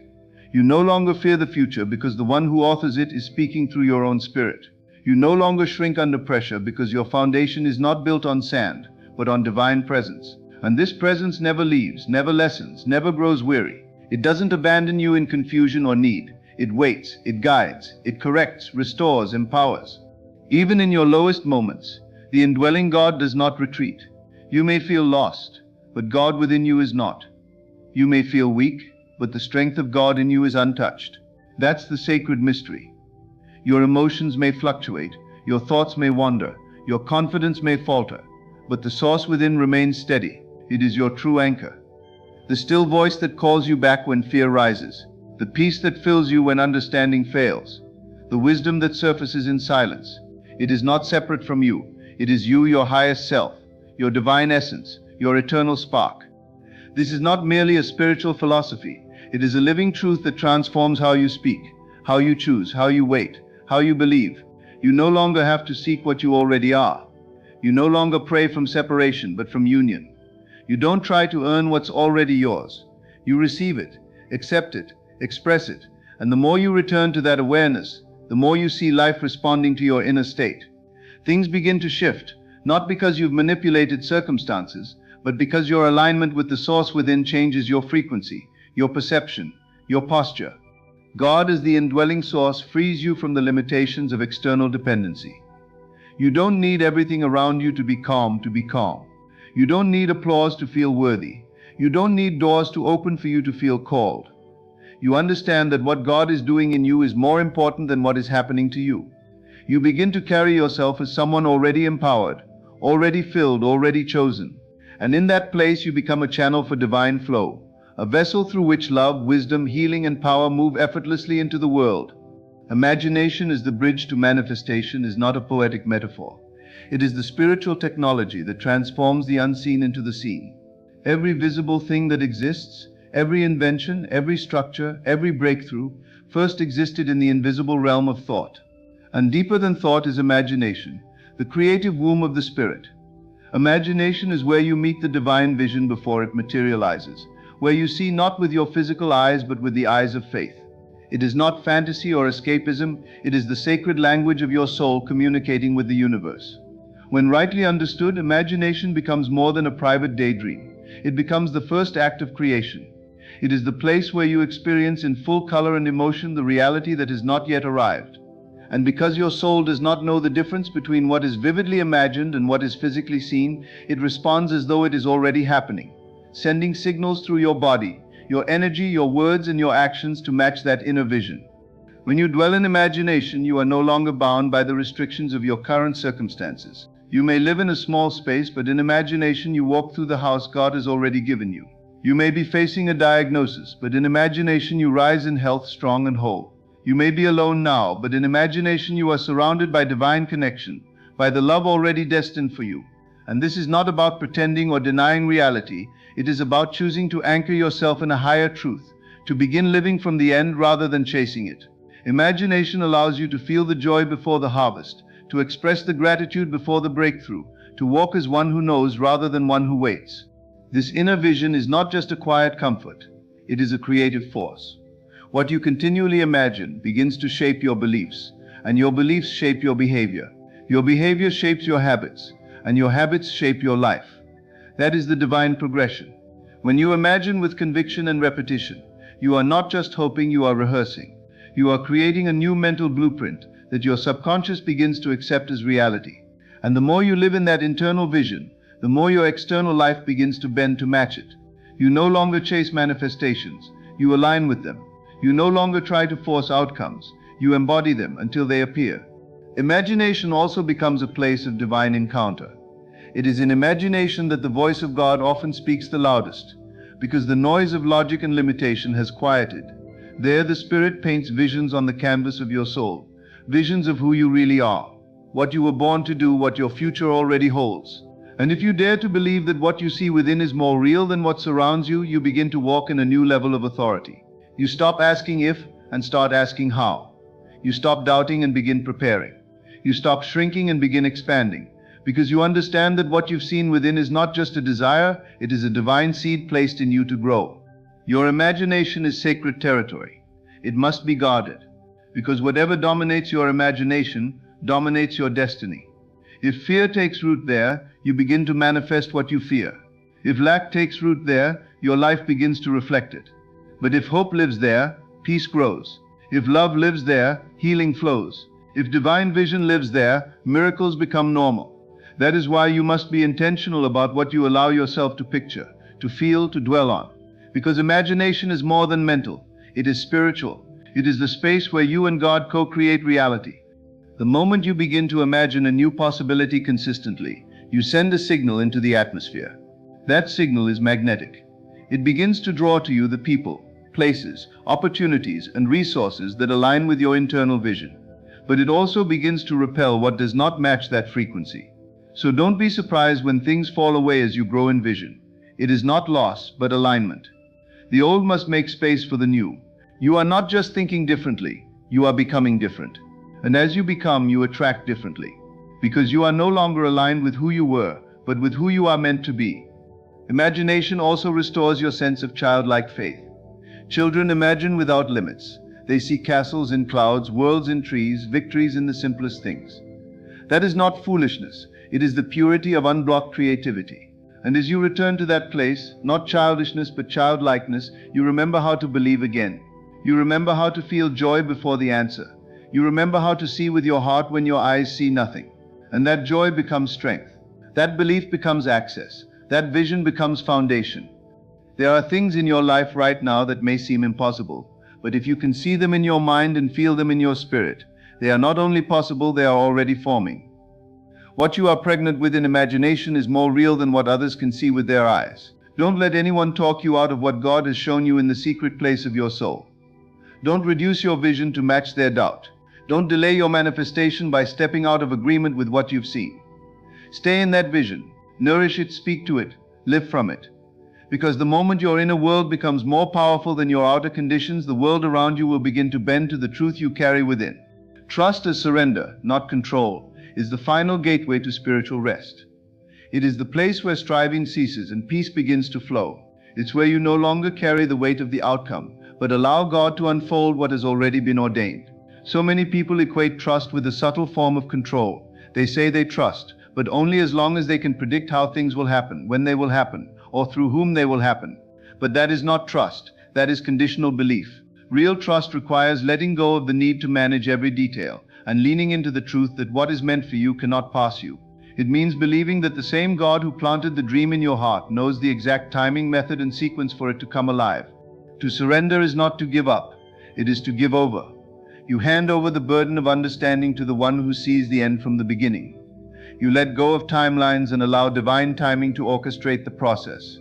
You no longer fear the future because the one who authors it is speaking through your own spirit. You no longer shrink under pressure because your foundation is not built on sand, but on divine presence. And this presence never leaves, never lessens, never grows weary. It doesn't abandon you in confusion or need. It waits, it guides, it corrects, restores, empowers. Even in your lowest moments, the indwelling God does not retreat. You may feel lost, but God within you is not. You may feel weak, but the strength of God in you is untouched. That's the sacred mystery. Your emotions may fluctuate, your thoughts may wander, your confidence may falter, but the source within remains steady. It is your true anchor. The still voice that calls you back when fear rises, the peace that fills you when understanding fails, the wisdom that surfaces in silence. It is not separate from you. It is you, your highest self, your divine essence, your eternal spark. This is not merely a spiritual philosophy. It is a living truth that transforms how you speak, how you choose, how you wait, how you believe. You no longer have to seek what you already are. You no longer pray from separation, but from union. You don't try to earn what's already yours. You receive it, accept it, express it, and the more you return to that awareness, the more you see life responding to your inner state. Things begin to shift, not because you've manipulated circumstances, but because your alignment with the source within changes your frequency, your perception, your posture. God as the indwelling source frees you from the limitations of external dependency. You don't need everything around you to be calm. You don't need applause to feel worthy. You don't need doors to open for you to feel called. You understand that what God is doing in you is more important than what is happening to you. You begin to carry yourself as someone already empowered, already filled, already chosen. And in that place you become a channel for divine flow, a vessel through which love, wisdom, healing, and power move effortlessly into the world. Imagination as the bridge to manifestation is not a poetic metaphor. It is the spiritual technology that transforms the unseen into the seen. Every visible thing that exists, every invention, every structure, every breakthrough, first existed in the invisible realm of thought. And deeper than thought is imagination, the creative womb of the spirit. Imagination is where you meet the divine vision before it materializes, where you see not with your physical eyes but with the eyes of faith. It is not fantasy or escapism, it is the sacred language of your soul communicating with the universe. When rightly understood, imagination becomes more than a private daydream. It becomes the first act of creation. It is the place where you experience in full color and emotion the reality that has not yet arrived. And because your soul does not know the difference between what is vividly imagined and what is physically seen, it responds as though it is already happening, sending signals through your body, your energy, your words, and your actions to match that inner vision. When you dwell in imagination, you are no longer bound by the restrictions of your current circumstances. You may live in a small space, but in imagination you walk through the house God has already given you. You may be facing a diagnosis, but in imagination you rise in health, strong and whole. You may be alone now, but in imagination you are surrounded by divine connection, by the love already destined for you. And this is not about pretending or denying reality. It is about choosing to anchor yourself in a higher truth, to begin living from the end rather than chasing it. Imagination allows you to feel the joy before the harvest, to express the gratitude before the breakthrough, to walk as one who knows rather than one who waits. This inner vision is not just a quiet comfort, it is a creative force. What you continually imagine begins to shape your beliefs, and your beliefs shape your behavior. Your behavior shapes your habits, and your habits shape your life. That is the divine progression. When you imagine with conviction and repetition, you are not just hoping, you are rehearsing. You are creating a new mental blueprint that your subconscious begins to accept as reality. And the more you live in that internal vision, the more your external life begins to bend to match it. You no longer chase manifestations, you align with them. You no longer try to force outcomes, you embody them until they appear. Imagination also becomes a place of divine encounter. It is in imagination that the voice of God often speaks the loudest, because the noise of logic and limitation has quieted. There the Spirit paints visions on the canvas of your soul, visions of who you really are, what you were born to do, what your future already holds. And if you dare to believe that what you see within is more real than what surrounds you, you begin to walk in a new level of authority. You stop asking if and start asking how. You stop doubting and begin preparing. You stop shrinking and begin expanding, because you understand that what you've seen within is not just a desire, it is a divine seed placed in you to grow. Your imagination is sacred territory. It must be guarded, because whatever dominates your imagination dominates your destiny. If fear takes root there, you begin to manifest what you fear. If lack takes root there, your life begins to reflect it. But if hope lives there, peace grows. If love lives there, healing flows. If divine vision lives there, miracles become normal. That is why you must be intentional about what you allow yourself to picture, to feel, to dwell on. Because imagination is more than mental, it is spiritual. It is the space where you and God co-create reality. The moment you begin to imagine a new possibility consistently, you send a signal into the atmosphere. That signal is magnetic. It begins to draw to you the people, places, opportunities, and resources that align with your internal vision. But it also begins to repel what does not match that frequency. So don't be surprised when things fall away as you grow in vision. It is not loss, but alignment. The old must make space for the new. You are not just thinking differently, you are becoming different. And as you become, you attract differently. Because you are no longer aligned with who you were, but with who you are meant to be. Imagination also restores your sense of childlike faith. Children imagine without limits. They see castles in clouds, worlds in trees, victories in the simplest things. That is not foolishness. It is the purity of unblocked creativity. And as you return to that place, not childishness but childlikeness, you remember how to believe again. You remember how to feel joy before the answer. You remember how to see with your heart when your eyes see nothing. And that joy becomes strength. That belief becomes access. That vision becomes foundation. There are things in your life right now that may seem impossible, but if you can see them in your mind and feel them in your spirit, they are not only possible, they are already forming. What you are pregnant with in imagination is more real than what others can see with their eyes. Don't let anyone talk you out of what God has shown you in the secret place of your soul. Don't reduce your vision to match their doubt. Don't delay your manifestation by stepping out of agreement with what you've seen. Stay in that vision, nourish it, speak to it, live from it. Because the moment your inner world becomes more powerful than your outer conditions, the world around you will begin to bend to the truth you carry within. Trust as surrender, not control, is the final gateway to spiritual rest. It is the place where striving ceases and peace begins to flow. It's where you no longer carry the weight of the outcome, but allow God to unfold what has already been ordained. So many people equate trust with a subtle form of control. They say they trust, but only as long as they can predict how things will happen, when they will happen, or through whom they will happen. But that is not trust, that is conditional belief. Real trust requires letting go of the need to manage every detail, and leaning into the truth that what is meant for you cannot pass you. It means believing that the same God who planted the dream in your heart knows the exact timing, method, and sequence for it to come alive. To surrender is not to give up, it is to give over. You hand over the burden of understanding to the one who sees the end from the beginning. You let go of timelines and allow divine timing to orchestrate the process.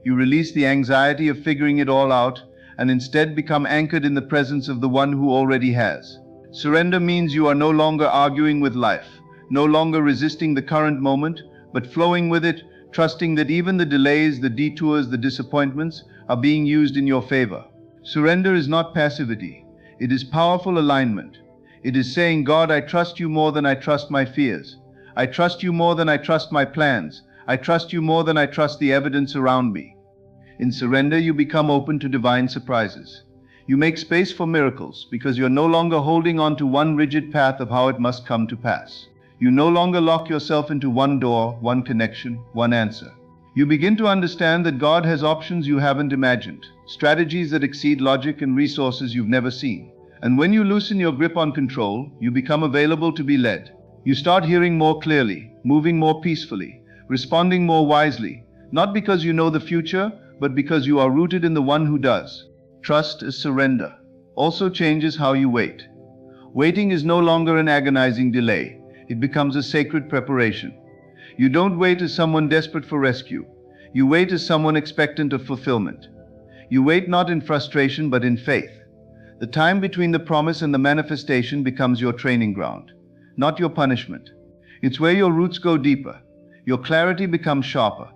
You release the anxiety of figuring it all out and instead become anchored in the presence of the one who already has. Surrender means you are no longer arguing with life, no longer resisting the current moment, but flowing with it, trusting that even the delays, the detours, the disappointments are being used in your favor. Surrender is not passivity. It is powerful alignment. It is saying, God, I trust you more than I trust my fears. I trust you more than I trust my plans. I trust you more than I trust the evidence around me. In surrender, you become open to divine surprises. You make space for miracles because you're no longer holding on to one rigid path of how it must come to pass. You no longer lock yourself into one door, one connection, one answer. You begin to understand that God has options you haven't imagined, strategies that exceed logic and resources you've never seen. And when you loosen your grip on control, you become available to be led. You start hearing more clearly, moving more peacefully, responding more wisely, not because you know the future, but because you are rooted in the one who does. Trust as surrender also changes how you wait. Waiting is no longer an agonizing delay. It becomes a sacred preparation. You don't wait as someone desperate for rescue. You wait as someone expectant of fulfillment. You wait not in frustration but in faith. The time between the promise and the manifestation becomes your training ground, not your punishment. It's where your roots go deeper. Your clarity becomes sharper.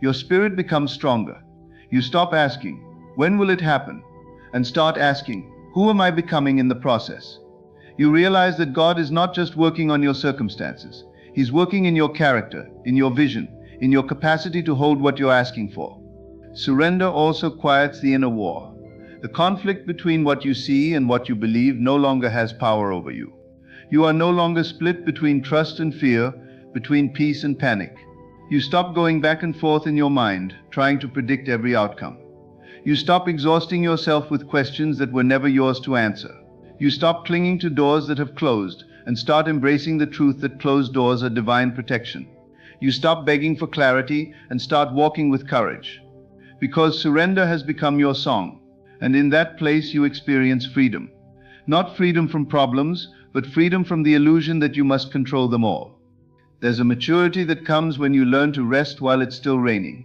Your spirit becomes stronger. You stop asking, when will it happen? And start asking, who am I becoming in the process? You realize that God is not just working on your circumstances. He's working in your character, in your vision, in your capacity to hold what you're asking for. Surrender also quiets the inner war. The conflict between what you see and what you believe no longer has power over you. You are no longer split between trust and fear, between peace and panic. You stop going back and forth in your mind, trying to predict every outcome. You stop exhausting yourself with questions that were never yours to answer. You stop clinging to doors that have closed and start embracing the truth that closed doors are divine protection. You stop begging for clarity and start walking with courage. Because surrender has become your song, and in that place you experience freedom. Not freedom from problems, but freedom from the illusion that you must control them all. There's a maturity that comes when you learn to rest while it's still raining,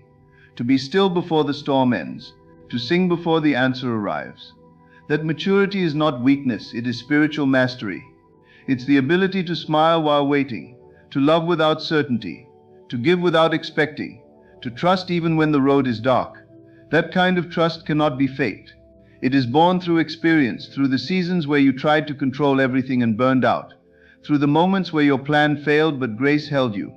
to be still before the storm ends, to sing before the answer arrives. That maturity is not weakness, it is spiritual mastery. It's the ability to smile while waiting, to love without certainty, to give without expecting, to trust even when the road is dark. That kind of trust cannot be faked. It is born through experience, through the seasons where you tried to control everything and burned out, through the moments where your plan failed but grace held you,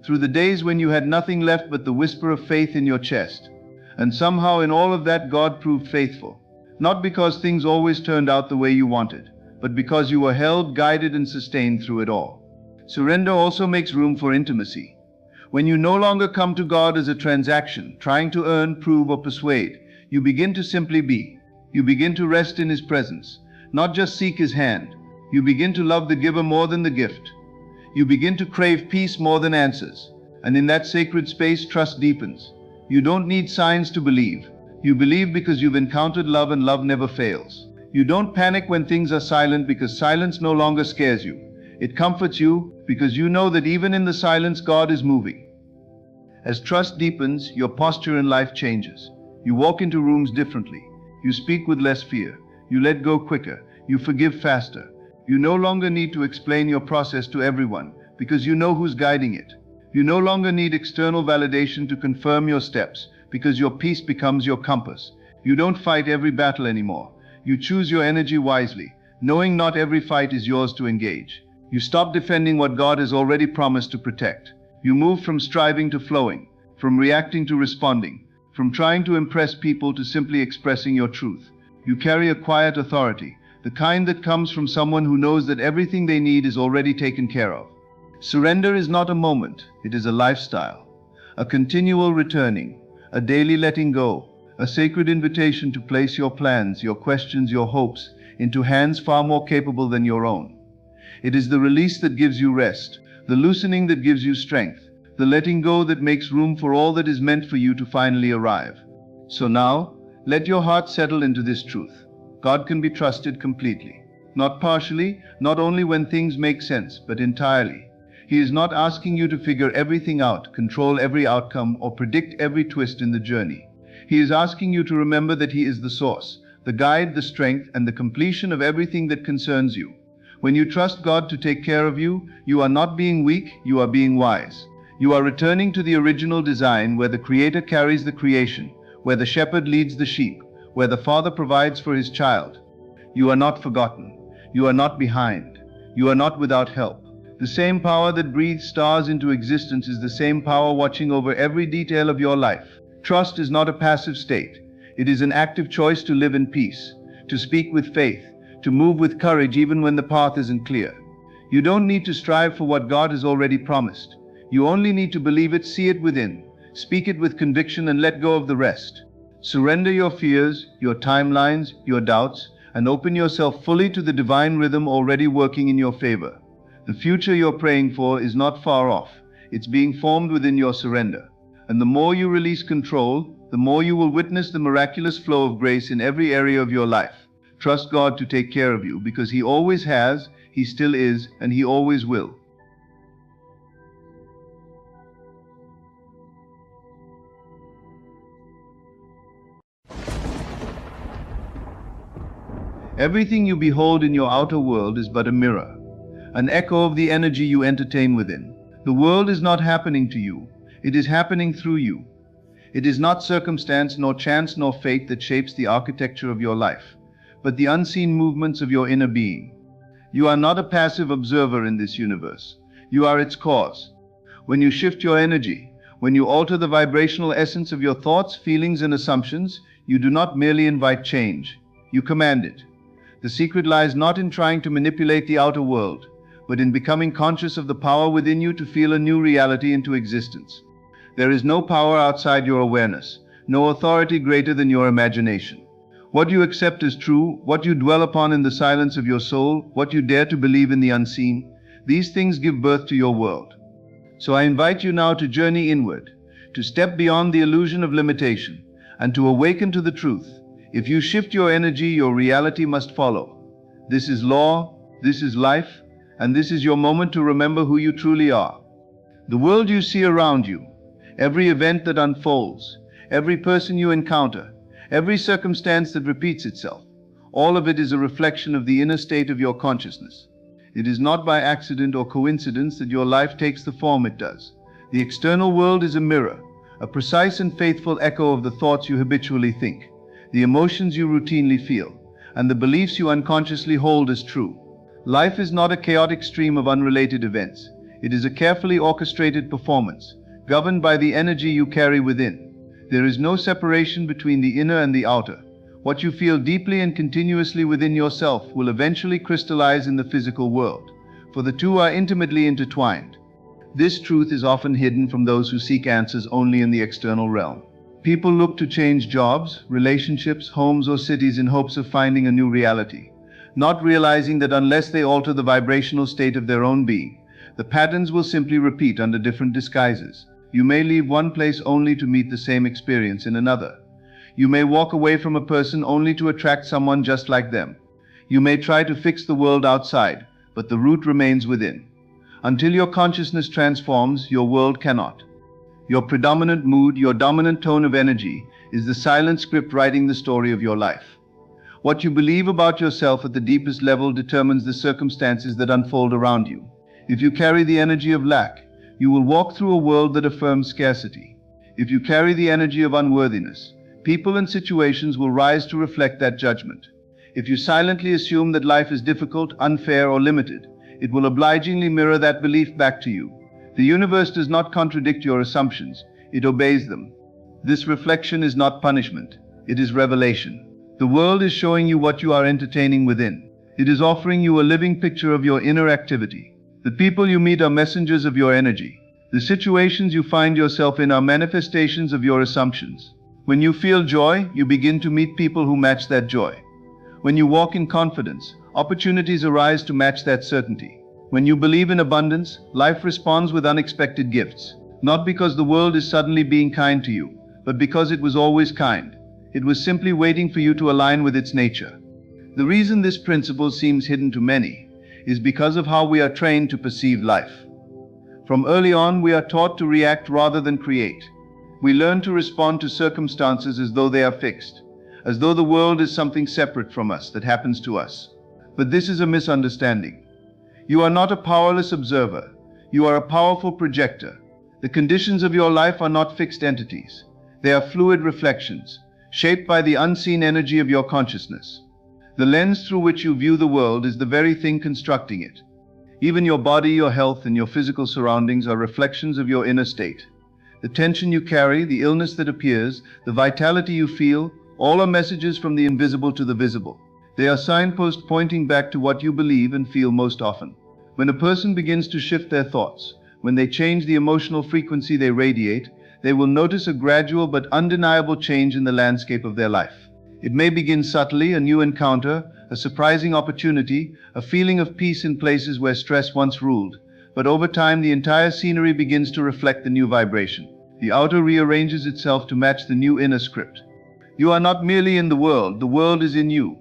through the days when you had nothing left but the whisper of faith in your chest. And somehow in all of that God proved faithful. Not because things always turned out the way you wanted, but because you were held, guided, and sustained through it all. Surrender also makes room for intimacy. When you no longer come to God as a transaction, trying to earn, prove, or persuade, you begin to simply be. You begin to rest in His presence, not just seek His hand. You begin to love the giver more than the gift. You begin to crave peace more than answers. And in that sacred space, trust deepens. You don't need signs to believe. You believe because you've encountered love, and love never fails. You don't panic when things are silent because silence no longer scares you. It comforts you because you know that even in the silence God is moving. As trust deepens, your posture in life changes. You walk into rooms differently. You speak with less fear. You let go quicker. You forgive faster. You no longer need to explain your process to everyone because you know who's guiding it. You no longer need external validation to confirm your steps because your peace becomes your compass. You don't fight every battle anymore. You choose your energy wisely, knowing not every fight is yours to engage. You stop defending what God has already promised to protect. You move from striving to flowing, from reacting to responding, from trying to impress people to simply expressing your truth. You carry a quiet authority, the kind that comes from someone who knows that everything they need is already taken care of. Surrender is not a moment, it is a lifestyle, a continual returning, a daily letting go, a sacred invitation to place your plans, your questions, your hopes into hands far more capable than your own. It is the release that gives you rest, the loosening that gives you strength, the letting go that makes room for all that is meant for you to finally arrive. So now, let your heart settle into this truth. God can be trusted completely, not partially, not only when things make sense, but entirely. He is not asking you to figure everything out, control every outcome, or predict every twist in the journey. He is asking you to remember that He is the source, the guide, the strength, and the completion of everything that concerns you. When you trust God to take care of you, you are not being weak, you are being wise. You are returning to the original design where the Creator carries the creation, where the shepherd leads the sheep, where the father provides for his child. You are not forgotten. You are not behind. You are not without help. The same power that breathes stars into existence is the same power watching over every detail of your life. Trust is not a passive state. It is an active choice to live in peace, to speak with faith, to move with courage even when the path isn't clear. You don't need to strive for what God has already promised. You only need to believe it, see it within, speak it with conviction, and let go of the rest. Surrender your fears, your timelines, your doubts, and open yourself fully to the divine rhythm already working in your favor. The future you're praying for is not far off. It's being formed within your surrender. And the more you release control, the more you will witness the miraculous flow of grace in every area of your life. Trust God to take care of you, because He always has, He still is, and He always will. Everything you behold in your outer world is but a mirror, an echo of the energy you entertain within. The world is not happening to you. It is happening through you. It is not circumstance, nor chance, nor fate that shapes the architecture of your life, but the unseen movements of your inner being. You are not a passive observer in this universe. You are its cause. When you shift your energy, when you alter the vibrational essence of your thoughts, feelings, and assumptions, you do not merely invite change, you command it. The secret lies not in trying to manipulate the outer world, but in becoming conscious of the power within you to feel a new reality into existence. There is no power outside your awareness, no authority greater than your imagination. What you accept as true, what you dwell upon in the silence of your soul, what you dare to believe in the unseen, these things give birth to your world. So I invite you now to journey inward, to step beyond the illusion of limitation, and to awaken to the truth. If you shift your energy, your reality must follow. This is law, this is life, and this is your moment to remember who you truly are. The world you see around you, every event that unfolds, every person you encounter, every circumstance that repeats itself, all of it is a reflection of the inner state of your consciousness. It is not by accident or coincidence that your life takes the form it does. The external world is a mirror, a precise and faithful echo of the thoughts you habitually think, the emotions you routinely feel, and the beliefs you unconsciously hold as true. Life is not a chaotic stream of unrelated events. It is a carefully orchestrated performance, governed by the energy you carry within. There is no separation between the inner and the outer. What you feel deeply and continuously within yourself will eventually crystallize in the physical world, for the two are intimately intertwined. This truth is often hidden from those who seek answers only in the external realm. People look to change jobs, relationships, homes, or cities in hopes of finding a new reality, not realizing that unless they alter the vibrational state of their own being, the patterns will simply repeat under different disguises. You may leave one place only to meet the same experience in another. You may walk away from a person only to attract someone just like them. You may try to fix the world outside, but the root remains within. Until your consciousness transforms, your world cannot. Your predominant mood, your dominant tone of energy, is the silent script writing the story of your life. What you believe about yourself at the deepest level determines the circumstances that unfold around you. If you carry the energy of lack, you will walk through a world that affirms scarcity. If you carry the energy of unworthiness, people and situations will rise to reflect that judgment. If you silently assume that life is difficult, unfair, or limited, it will obligingly mirror that belief back to you. The universe does not contradict your assumptions, it obeys them. This reflection is not punishment, it is revelation. The world is showing you what you are entertaining within. It is offering you a living picture of your inner activity. The people you meet are messengers of your energy. The situations you find yourself in are manifestations of your assumptions. When you feel joy, you begin to meet people who match that joy. When you walk in confidence, opportunities arise to match that certainty. When you believe in abundance, life responds with unexpected gifts. Not because the world is suddenly being kind to you, but because it was always kind. It was simply waiting for you to align with its nature. The reason this principle seems hidden to many is because of how we are trained to perceive life. From early on, we are taught to react rather than create. We learn to respond to circumstances as though they are fixed, as though the world is something separate from us that happens to us. But this is a misunderstanding. You are not a powerless observer. You are a powerful projector. The conditions of your life are not fixed entities. They are fluid reflections. shaped by the unseen energy of your consciousness. The lens through which you view the world is the very thing constructing it. Even your body, your health, and your physical surroundings are reflections of your inner state. The tension you carry, the illness that appears, the vitality you feel, all are messages from the invisible to the visible. They are signposts pointing back to what you believe and feel most often. When a person begins to shift their thoughts, when they change the emotional frequency they radiate, they will notice a gradual but undeniable change in the landscape of their life. It may begin subtly, a new encounter, a surprising opportunity, a feeling of peace in places where stress once ruled. But over time, the entire scenery begins to reflect the new vibration. The outer rearranges itself to match the new inner script. You are not merely in the world is in you.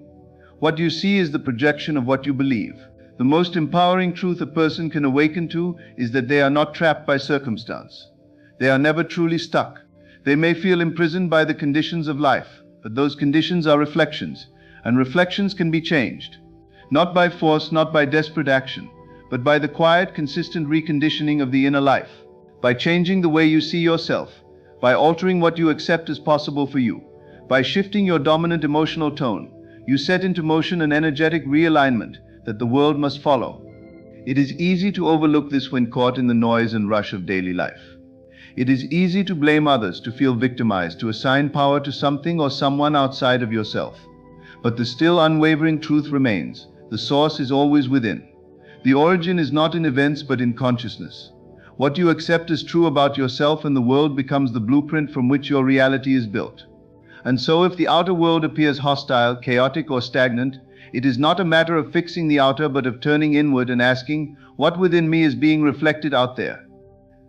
What you see is the projection of what you believe. The most empowering truth a person can awaken to is that they are not trapped by circumstance. They are never truly stuck. They may feel imprisoned by the conditions of life, but those conditions are reflections, and reflections can be changed. Not by force, not by desperate action, but by the quiet, consistent reconditioning of the inner life. By changing the way you see yourself, by altering what you accept as possible for you, by shifting your dominant emotional tone, you set into motion an energetic realignment that the world must follow. It is easy to overlook this when caught in the noise and rush of daily life. It is easy to blame others, to feel victimized, to assign power to something or someone outside of yourself. But the still unwavering truth remains. The source is always within. The origin is not in events but in consciousness. What you accept as true about yourself and the world becomes the blueprint from which your reality is built. And so if the outer world appears hostile, chaotic, or stagnant, it is not a matter of fixing the outer but of turning inward and asking, what within me is being reflected out there?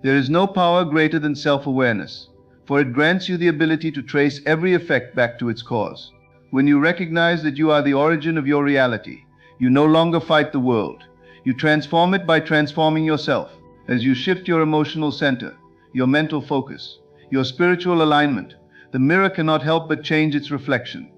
There is no power greater than self-awareness, for it grants you the ability to trace every effect back to its cause. When you recognize that you are the origin of your reality, you no longer fight the world. You transform it by transforming yourself. As you shift your emotional center, your mental focus, your spiritual alignment, the mirror cannot help but change its reflection.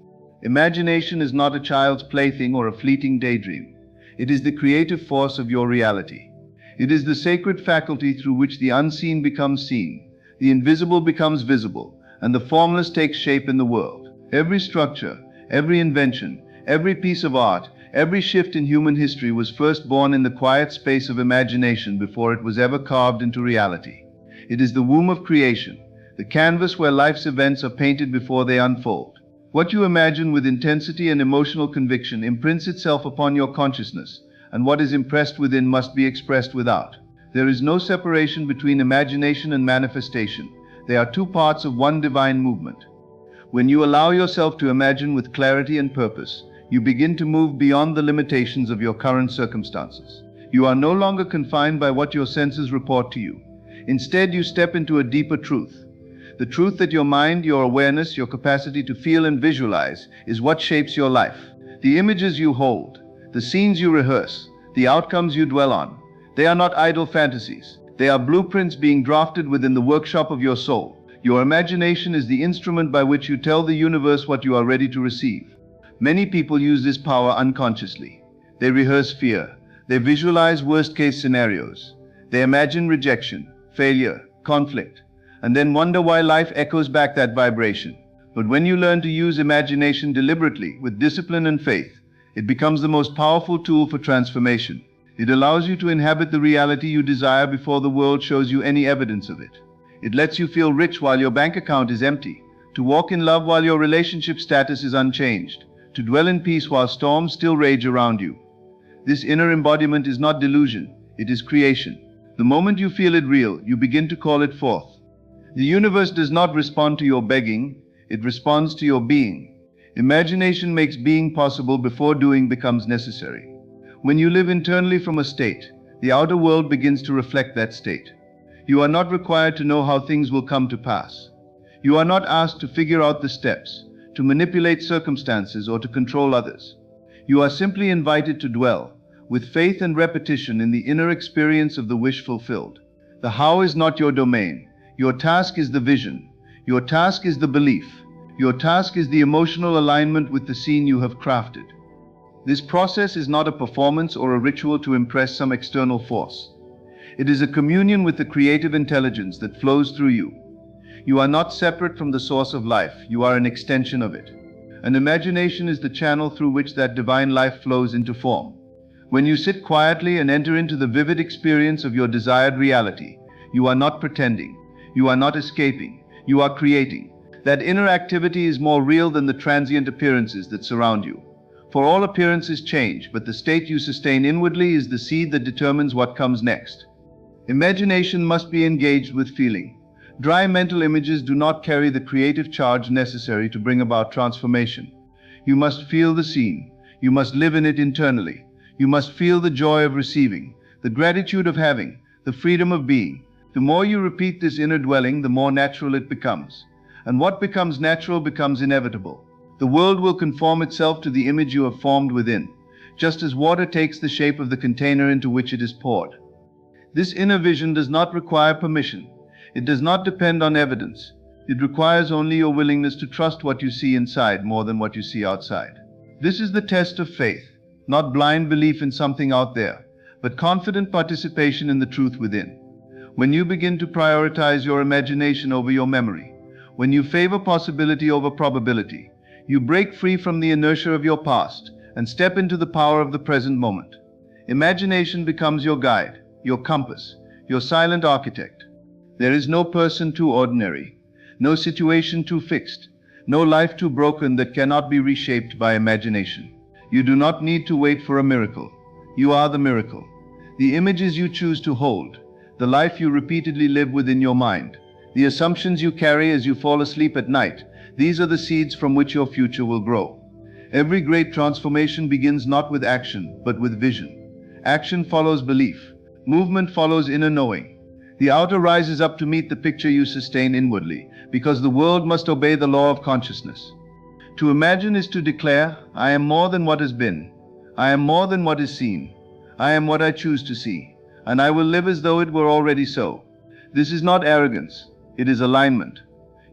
Imagination is not a child's plaything or a fleeting daydream. It is the creative force of your reality. It is the sacred faculty through which the unseen becomes seen, the invisible becomes visible, and the formless takes shape in the world. Every structure, every invention, every piece of art, every shift in human history was first born in the quiet space of imagination before it was ever carved into reality. It is the womb of creation, the canvas where life's events are painted before they unfold. What you imagine with intensity and emotional conviction imprints itself upon your consciousness, and what is impressed within must be expressed without. There is no separation between imagination and manifestation. They are two parts of one divine movement. When you allow yourself to imagine with clarity and purpose, you begin to move beyond the limitations of your current circumstances. You are no longer confined by what your senses report to you. Instead, you step into a deeper truth. The truth that your mind, your awareness, your capacity to feel and visualize is what shapes your life. The images you hold, the scenes you rehearse, the outcomes you dwell on, they are not idle fantasies. They are blueprints being drafted within the workshop of your soul. Your imagination is the instrument by which you tell the universe what you are ready to receive. Many people use this power unconsciously. They rehearse fear. They visualize worst-case scenarios. They imagine rejection, failure, conflict, and then wonder why life echoes back that vibration. But when you learn to use imagination deliberately, with discipline and faith, it becomes the most powerful tool for transformation. It allows you to inhabit the reality you desire before the world shows you any evidence of it. It lets you feel rich while your bank account is empty, to walk in love while your relationship status is unchanged, to dwell in peace while storms still rage around you. This inner embodiment is not delusion, it is creation. The moment you feel it real, you begin to call it forth. The universe does not respond to your begging, it responds to your being. Imagination makes being possible before doing becomes necessary. When you live internally from a state, the outer world begins to reflect that state. You are not required to know how things will come to pass. You are not asked to figure out the steps, to manipulate circumstances, or to control others. You are simply invited to dwell, with faith and repetition, in the inner experience of the wish fulfilled. The how is not your domain. Your task is the vision. Your task is the belief. Your task is the emotional alignment with the scene you have crafted. This process is not a performance or a ritual to impress some external force. It is a communion with the creative intelligence that flows through you. You are not separate from the source of life, you are an extension of it. And imagination is the channel through which that divine life flows into form. When you sit quietly and enter into the vivid experience of your desired reality, you are not pretending, you are not escaping, you are creating. That inner activity is more real than the transient appearances that surround you. For all appearances change, but the state you sustain inwardly is the seed that determines what comes next. Imagination must be engaged with feeling. Dry mental images do not carry the creative charge necessary to bring about transformation. You must feel the scene. You must live in it internally. You must feel the joy of receiving, the gratitude of having, the freedom of being. The more you repeat this inner dwelling, the more natural it becomes. And what becomes natural becomes inevitable. The world will conform itself to the image you have formed within, just as water takes the shape of the container into which it is poured. This inner vision does not require permission. It does not depend on evidence. It requires only your willingness to trust what you see inside more than what you see outside. This is the test of faith, not blind belief in something out there, but confident participation in the truth within. When you begin to prioritize your imagination over your memory, when you favor possibility over probability, you break free from the inertia of your past and step into the power of the present moment. Imagination becomes your guide, your compass, your silent architect. There is no person too ordinary, no situation too fixed, no life too broken that cannot be reshaped by imagination. You do not need to wait for a miracle. You are the miracle. The images you choose to hold, the life you repeatedly live within your mind, the assumptions you carry as you fall asleep at night, these are the seeds from which your future will grow. Every great transformation begins not with action, but with vision. Action follows belief. Movement follows inner knowing. The outer rises up to meet the picture you sustain inwardly, because the world must obey the law of consciousness. To imagine is to declare, I am more than what has been. I am more than what is seen. I am what I choose to see, and I will live as though it were already so. This is not arrogance, it is alignment.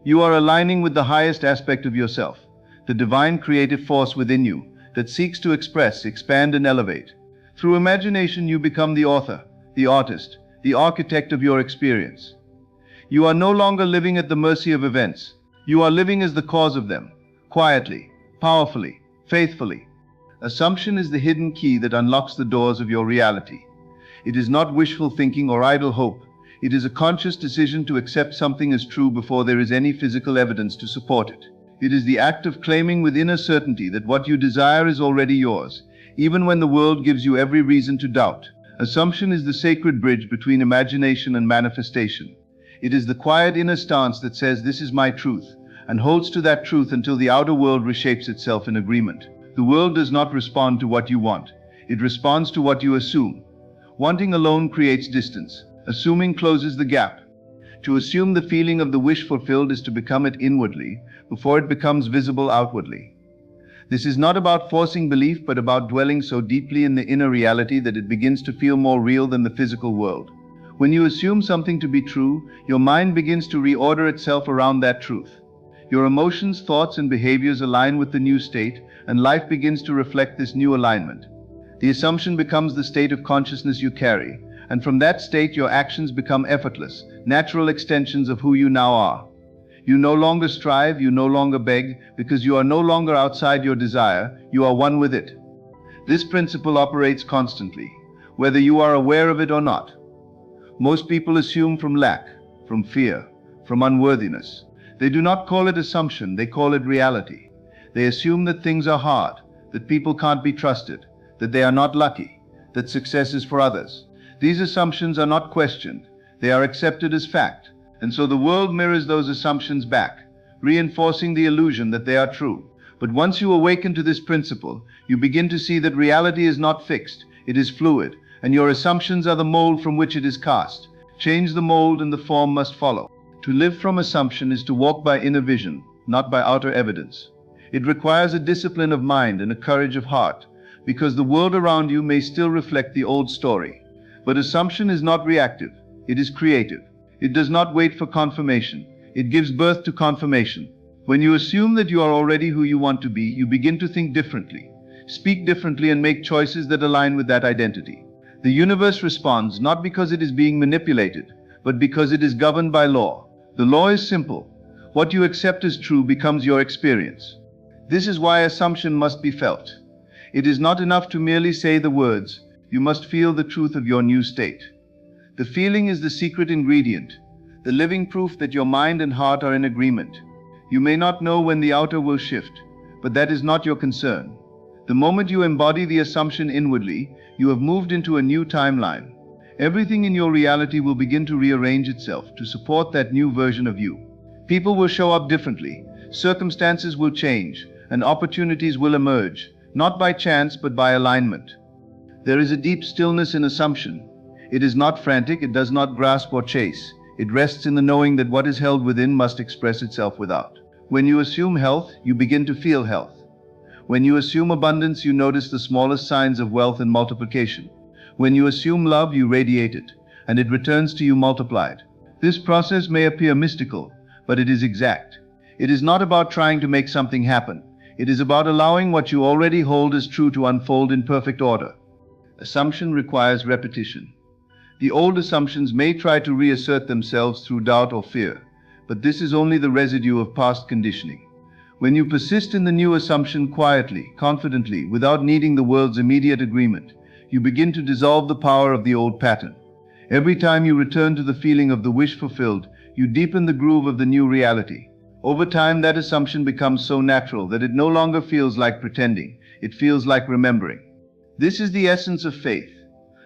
You are aligning with the highest aspect of yourself, the divine creative force within you that seeks to express, expand, and elevate. Through imagination you become the author, the artist, the architect of your experience. You are no longer living at the mercy of events. You are living as the cause of them, quietly, powerfully, faithfully. Assumption is the hidden key that unlocks the doors of your reality. It is not wishful thinking or idle hope. It is a conscious decision to accept something as true before there is any physical evidence to support it. It is the act of claiming with inner certainty that what you desire is already yours, even when the world gives you every reason to doubt. Assumption is the sacred bridge between imagination and manifestation. It is the quiet inner stance that says, this is my truth, and holds to that truth until the outer world reshapes itself in agreement. The world does not respond to what you want. It responds to what you assume. Wanting alone creates distance. Assuming closes the gap. To assume the feeling of the wish fulfilled is to become it inwardly, before it becomes visible outwardly. This is not about forcing belief, but about dwelling so deeply in the inner reality that it begins to feel more real than the physical world. When you assume something to be true, your mind begins to reorder itself around that truth. Your emotions, thoughts, and behaviors align with the new state, and life begins to reflect this new alignment. The assumption becomes the state of consciousness you carry, and from that state your actions become effortless, natural extensions of who you now are. You no longer strive, you no longer beg, because you are no longer outside your desire, you are one with it. This principle operates constantly, whether you are aware of it or not. Most people assume from lack, from fear, from unworthiness. They do not call it assumption, they call it reality. They assume that things are hard, that people can't be trusted, that they are not lucky, that success is for others. These assumptions are not questioned, they are accepted as fact, and so the world mirrors those assumptions back, reinforcing the illusion that they are true. But once you awaken to this principle, you begin to see that reality is not fixed, it is fluid, and your assumptions are the mold from which it is cast. Change the mold and the form must follow. To live from assumption is to walk by inner vision, not by outer evidence. It requires a discipline of mind and a courage of heart, because the world around you may still reflect the old story. But assumption is not reactive, it is creative. It does not wait for confirmation, it gives birth to confirmation. When you assume that you are already who you want to be, you begin to think differently, speak differently, and make choices that align with that identity. The universe responds not because it is being manipulated, but because it is governed by law. The law is simple. What you accept as true becomes your experience. This is why assumption must be felt. It is not enough to merely say the words, you must feel the truth of your new state. The feeling is the secret ingredient, the living proof that your mind and heart are in agreement. You may not know when the outer will shift, but that is not your concern. The moment you embody the assumption inwardly, you have moved into a new timeline. Everything in your reality will begin to rearrange itself to support that new version of you. People will show up differently, circumstances will change, and opportunities will emerge, not by chance but by alignment. There is a deep stillness in assumption. It is not frantic, it does not grasp or chase. It rests in the knowing that what is held within must express itself without. When you assume health, you begin to feel health. When you assume abundance, you notice the smallest signs of wealth and multiplication. When you assume love, you radiate it, and it returns to you multiplied. This process may appear mystical, but it is exact. It is not about trying to make something happen. It is about allowing what you already hold as true to unfold in perfect order. Assumption requires repetition. The old assumptions may try to reassert themselves through doubt or fear, but this is only the residue of past conditioning. When you persist in the new assumption quietly, confidently, without needing the world's immediate agreement, you begin to dissolve the power of the old pattern. Every time you return to the feeling of the wish fulfilled, you deepen the groove of the new reality. Over time, that assumption becomes so natural that it no longer feels like pretending, it feels like remembering. This is the essence of faith.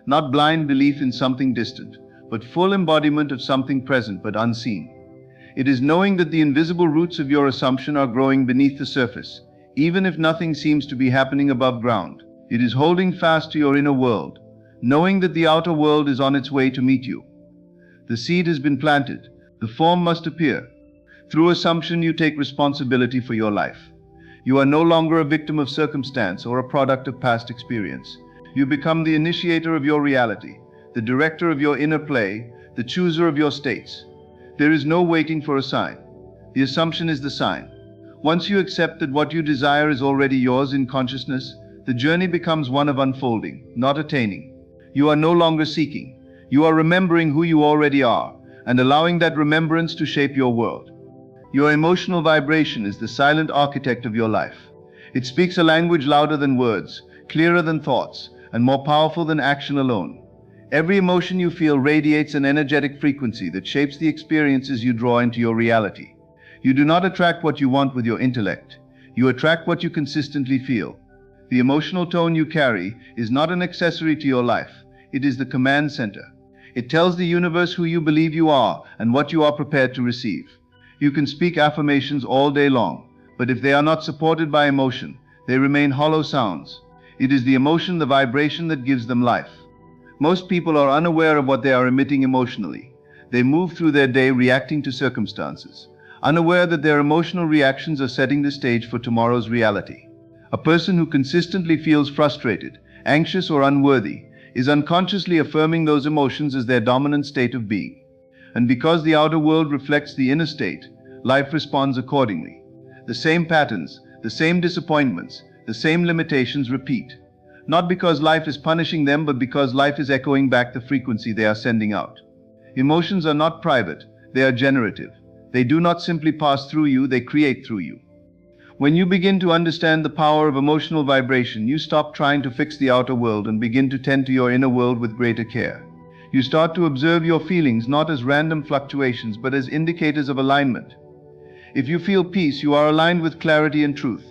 Not blind belief in something distant, but full embodiment of something present but unseen. It is knowing that the invisible roots of your assumption are growing beneath the surface, even if nothing seems to be happening above ground. It is holding fast to your inner world, knowing that the outer world is on its way to meet you. The seed has been planted, the form must appear. Through assumption, you take responsibility for your life. You are no longer a victim of circumstance or a product of past experience. You become the initiator of your reality, the director of your inner play, the chooser of your states. There is no waiting for a sign. The assumption is the sign. Once you accept that what you desire is already yours in consciousness, the journey becomes one of unfolding, not attaining. You are no longer seeking. You are remembering who you already are, and allowing that remembrance to shape your world. Your emotional vibration is the silent architect of your life. It speaks a language louder than words, clearer than thoughts, and more powerful than action alone. Every emotion you feel radiates an energetic frequency that shapes the experiences you draw into your reality. You do not attract what you want with your intellect. You attract what you consistently feel. The emotional tone you carry is not an accessory to your life. It is the command center. It tells the universe who you believe you are and what you are prepared to receive. You can speak affirmations all day long, but if they are not supported by emotion, they remain hollow sounds. It is the emotion, the vibration that gives them life. Most people are unaware of what they are emitting emotionally. They move through their day reacting to circumstances, unaware that their emotional reactions are setting the stage for tomorrow's reality. A person who consistently feels frustrated, anxious, or unworthy is unconsciously affirming those emotions as their dominant state of being. And because the outer world reflects the inner state, life responds accordingly. The same patterns, the same disappointments, the same limitations repeat. Not because life is punishing them, but because life is echoing back the frequency they are sending out. Emotions are not private, they are generative. They do not simply pass through you, they create through you. When you begin to understand the power of emotional vibration, you stop trying to fix the outer world and begin to tend to your inner world with greater care. You start to observe your feelings not as random fluctuations, but as indicators of alignment. If you feel peace, you are aligned with clarity and truth.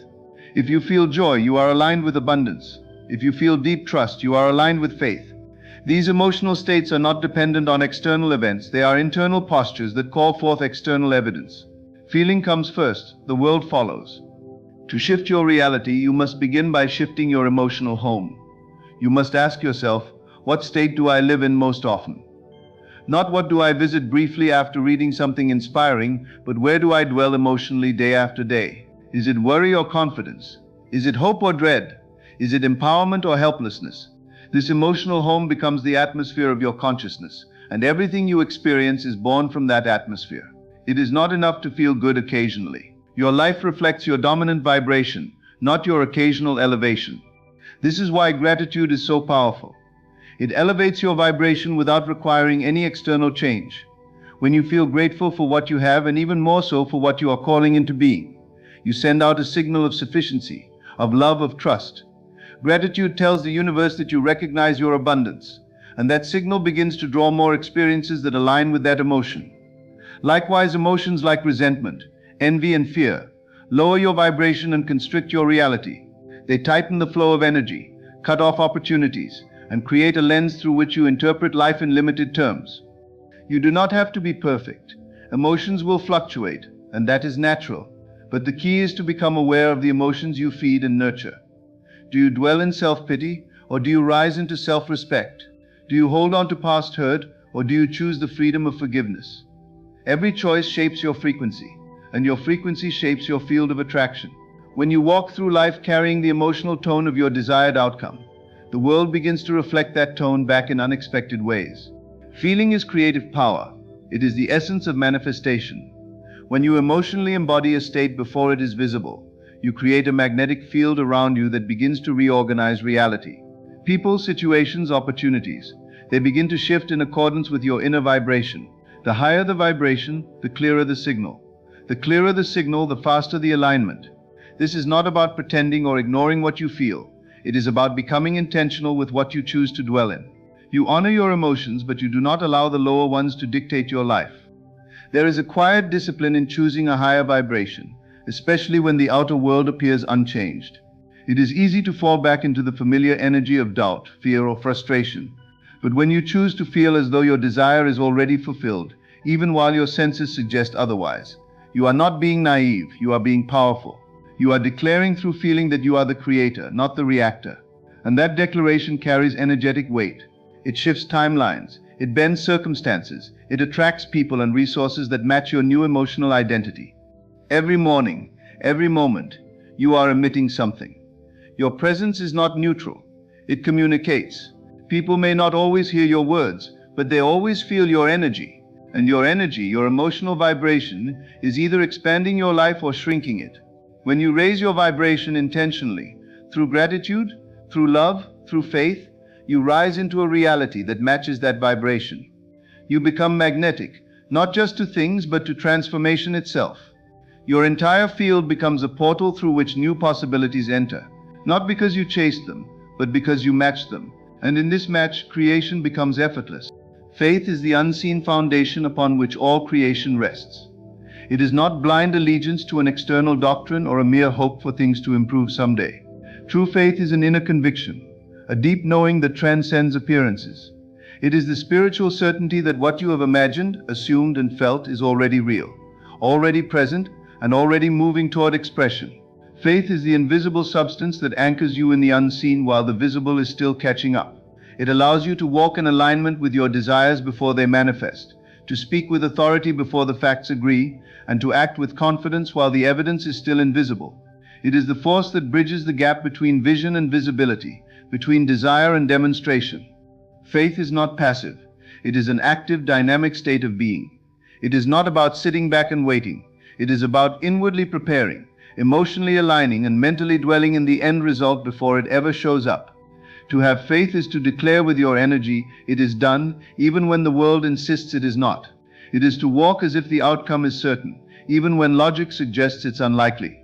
If you feel joy, you are aligned with abundance. If you feel deep trust, you are aligned with faith. These emotional states are not dependent on external events, they are internal postures that call forth external evidence. Feeling comes first, the world follows. To shift your reality, you must begin by shifting your emotional home. You must ask yourself, what state do I live in most often? Not what do I visit briefly after reading something inspiring, but where do I dwell emotionally day after day? Is it worry or confidence? Is it hope or dread? Is it empowerment or helplessness? This emotional home becomes the atmosphere of your consciousness, and everything you experience is born from that atmosphere. It is not enough to feel good occasionally. Your life reflects your dominant vibration, not your occasional elevation. This is why gratitude is so powerful. It elevates your vibration without requiring any external change. when you feel grateful for what you have and even more so for what you are calling into being. You send out a signal of sufficiency, of love, of trust. Gratitude tells the universe that you recognize your abundance, and that signal begins to draw more experiences that align with that emotion. Likewise, emotions like resentment, envy, and fear lower your vibration and constrict your reality. They tighten the flow of energy, cut off opportunities, and create a lens through which you interpret life in limited terms. You do not have to be perfect. Emotions will fluctuate, and that is natural. But the key is to become aware of the emotions you feed and nurture. Do you dwell in self-pity, or do you rise into self-respect? Do you hold on to past hurt, or do you choose the freedom of forgiveness? Every choice shapes your frequency, and your frequency shapes your field of attraction. When you walk through life carrying the emotional tone of your desired outcome, the world begins to reflect that tone back in unexpected ways. Feeling is creative power. It is the essence of manifestation. When you emotionally embody a state before it is visible, you create a magnetic field around you that begins to reorganize reality. People, situations, opportunities, they begin to shift in accordance with your inner vibration. The higher the vibration, the clearer the signal. The clearer the signal, the faster the alignment. This is not about pretending or ignoring what you feel. It is about becoming intentional with what you choose to dwell in. You honor your emotions, but you do not allow the lower ones to dictate your life. There is a quiet discipline in choosing a higher vibration, especially when the outer world appears unchanged. It is easy to fall back into the familiar energy of doubt, fear, or frustration. But when you choose to feel as though your desire is already fulfilled, even while your senses suggest otherwise, you are not being naive, you are being powerful. You are declaring through feeling that you are the creator, not the reactor. And that declaration carries energetic weight. It shifts timelines. It bends circumstances. It attracts people and resources that match your new emotional identity. Every morning, every moment, you are emitting something. Your presence is not neutral. It communicates. People may not always hear your words, but they always feel your energy. And your energy, your emotional vibration, is either expanding your life or shrinking it. When you raise your vibration intentionally, through gratitude, through love, through faith, you rise into a reality that matches that vibration. You become magnetic, not just to things, but to transformation itself. Your entire field becomes a portal through which new possibilities enter, not because you chased them, but because you matched them. And in this match, creation becomes effortless. Faith is the unseen foundation upon which all creation rests. It is not blind allegiance to an external doctrine or a mere hope for things to improve someday. True faith is an inner conviction, a deep knowing that transcends appearances. It is the spiritual certainty that what you have imagined, assumed, and felt is already real, already present, and already moving toward expression. Faith is the invisible substance that anchors you in the unseen while the visible is still catching up. It allows you to walk in alignment with your desires before they manifest, to speak with authority before the facts agree, and to act with confidence while the evidence is still invisible. It is the force that bridges the gap between vision and visibility, between desire and demonstration. Faith is not passive. It is an active, dynamic state of being. It is not about sitting back and waiting. It is about inwardly preparing, emotionally aligning, and mentally dwelling in the end result before it ever shows up. To have faith is to declare with your energy, it is done, even when the world insists it is not. It is to walk as if the outcome is certain, even when logic suggests it's unlikely.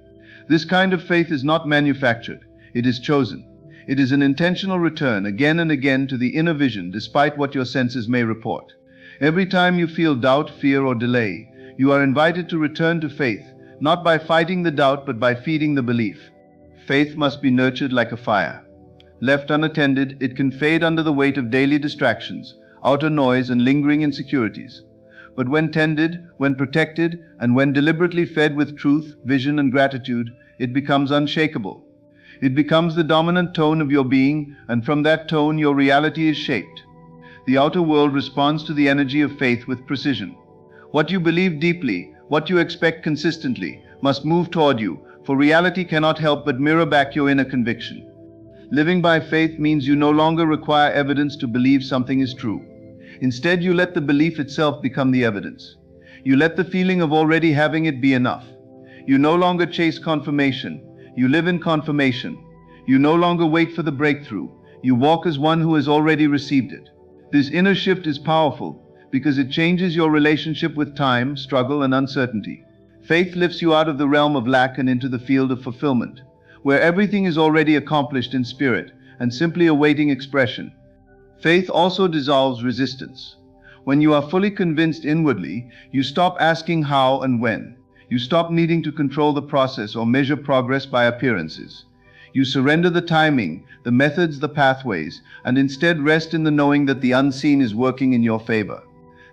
This kind of faith is not manufactured. It is chosen. It is an intentional return again and again to the inner vision despite what your senses may report. Every time you feel doubt, fear, or delay, you are invited to return to faith, not by fighting the doubt but by feeding the belief. Faith must be nurtured like a fire. Left unattended, it can fade under the weight of daily distractions, outer noise, and lingering insecurities. But when tended, when protected, and when deliberately fed with truth, vision, and gratitude, it becomes unshakable. It becomes the dominant tone of your being, and from that tone your reality is shaped. The outer world responds to the energy of faith with precision. What you believe deeply, what you expect consistently, must move toward you, for reality cannot help but mirror back your inner conviction. Living by faith means you no longer require evidence to believe something is true. Instead, you let the belief itself become the evidence. You let the feeling of already having it be enough. You no longer chase confirmation. You live in confirmation. You no longer wait for the breakthrough. You walk as one who has already received it. This inner shift is powerful because it changes your relationship with time, struggle, and uncertainty. Faith lifts you out of the realm of lack and into the field of fulfillment, where everything is already accomplished in spirit and simply awaiting expression. Faith also dissolves resistance. When you are fully convinced inwardly, you stop asking how and when. You stop needing to control the process or measure progress by appearances. You surrender the timing, the methods, the pathways, and instead rest in the knowing that the unseen is working in your favor.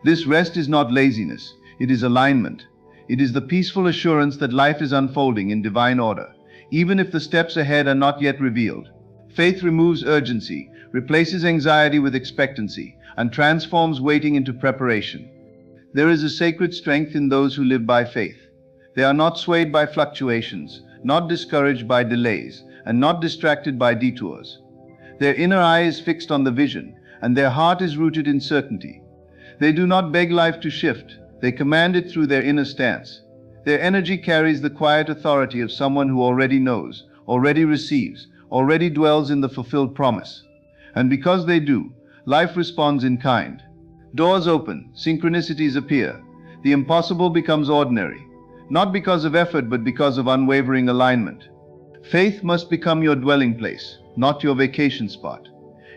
This rest is not laziness, it is alignment. It is the peaceful assurance that life is unfolding in divine order, even if the steps ahead are not yet revealed. Faith removes urgency, replaces anxiety with expectancy, and transforms waiting into preparation. There is a sacred strength in those who live by faith. They are not swayed by fluctuations, not discouraged by delays, and not distracted by detours. Their inner eye is fixed on the vision, and their heart is rooted in certainty. They do not beg life to shift, they command it through their inner stance. Their energy carries the quiet authority of someone who already knows, already receives, already dwells in the fulfilled promise. And because they do, life responds in kind. Doors open, synchronicities appear. The impossible becomes ordinary, not because of effort but because of unwavering alignment. Faith must become your dwelling place, not your vacation spot.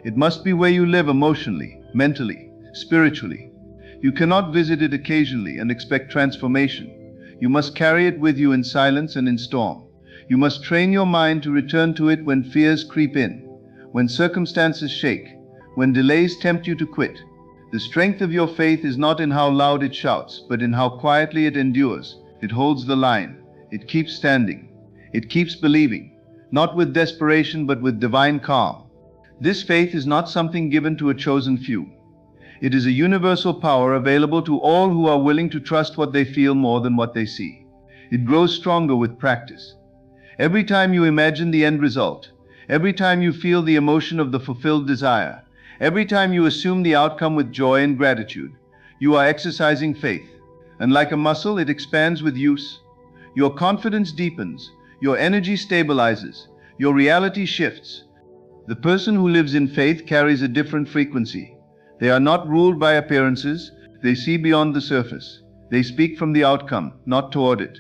It must be where you live emotionally, mentally, spiritually. You cannot visit it occasionally and expect transformation. You must carry it with you in silence and in storm. You must train your mind to return to it when fears creep in, when circumstances shake, when delays tempt you to quit. The strength of your faith is not in how loud it shouts, but in how quietly it endures. It holds the line. It keeps standing. It keeps believing, not with desperation but with divine calm. This faith is not something given to a chosen few. It is a universal power available to all who are willing to trust what they feel more than what they see. It grows stronger with practice. Every time you imagine the end result, every time you feel the emotion of the fulfilled desire, every time you assume the outcome with joy and gratitude, you are exercising faith. And like a muscle, it expands with use. Your confidence deepens, your energy stabilizes, your reality shifts. The person who lives in faith carries a different frequency. They are not ruled by appearances, they see beyond the surface. They speak from the outcome, not toward it.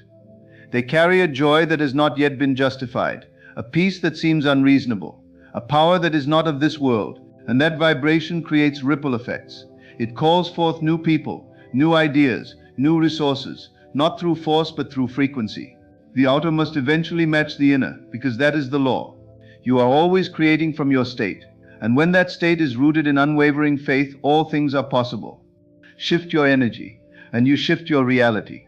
They carry a joy that has not yet been justified, a peace that seems unreasonable, a power that is not of this world, and that vibration creates ripple effects. It calls forth new people, new ideas, new resources, not through force but through frequency. The outer must eventually match the inner, because that is the law. You are always creating from your state, and when that state is rooted in unwavering faith, all things are possible. Shift your energy, and you shift your reality.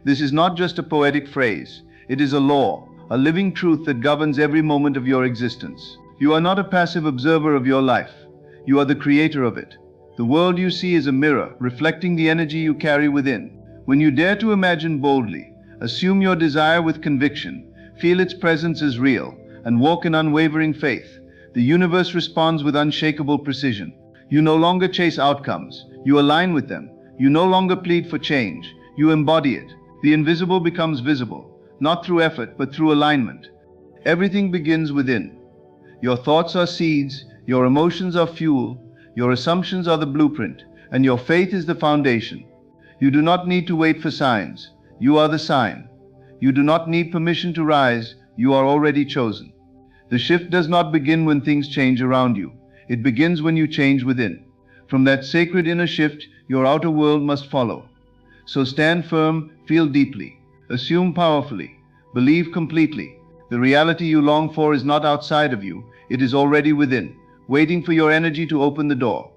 This is not just a poetic phrase. It is a law, a living truth that governs every moment of your existence. You are not a passive observer of your life. You are the creator of it. The world you see is a mirror, reflecting the energy you carry within. When you dare to imagine boldly, assume your desire with conviction, feel its presence as real, and walk in unwavering faith, the universe responds with unshakable precision. You no longer chase outcomes, you align with them. You no longer plead for change, you embody it. The invisible becomes visible, not through effort but through alignment. Everything begins within. Your thoughts are seeds, your emotions are fuel, your assumptions are the blueprint, and your faith is the foundation. You do not need to wait for signs, you are the sign. You do not need permission to rise, you are already chosen. The shift does not begin when things change around you. It begins when you change within. From that sacred inner shift, your outer world must follow. So stand firm, feel deeply, assume powerfully, believe completely. The reality you long for is not outside of you, it is already within, waiting for your energy to open the door.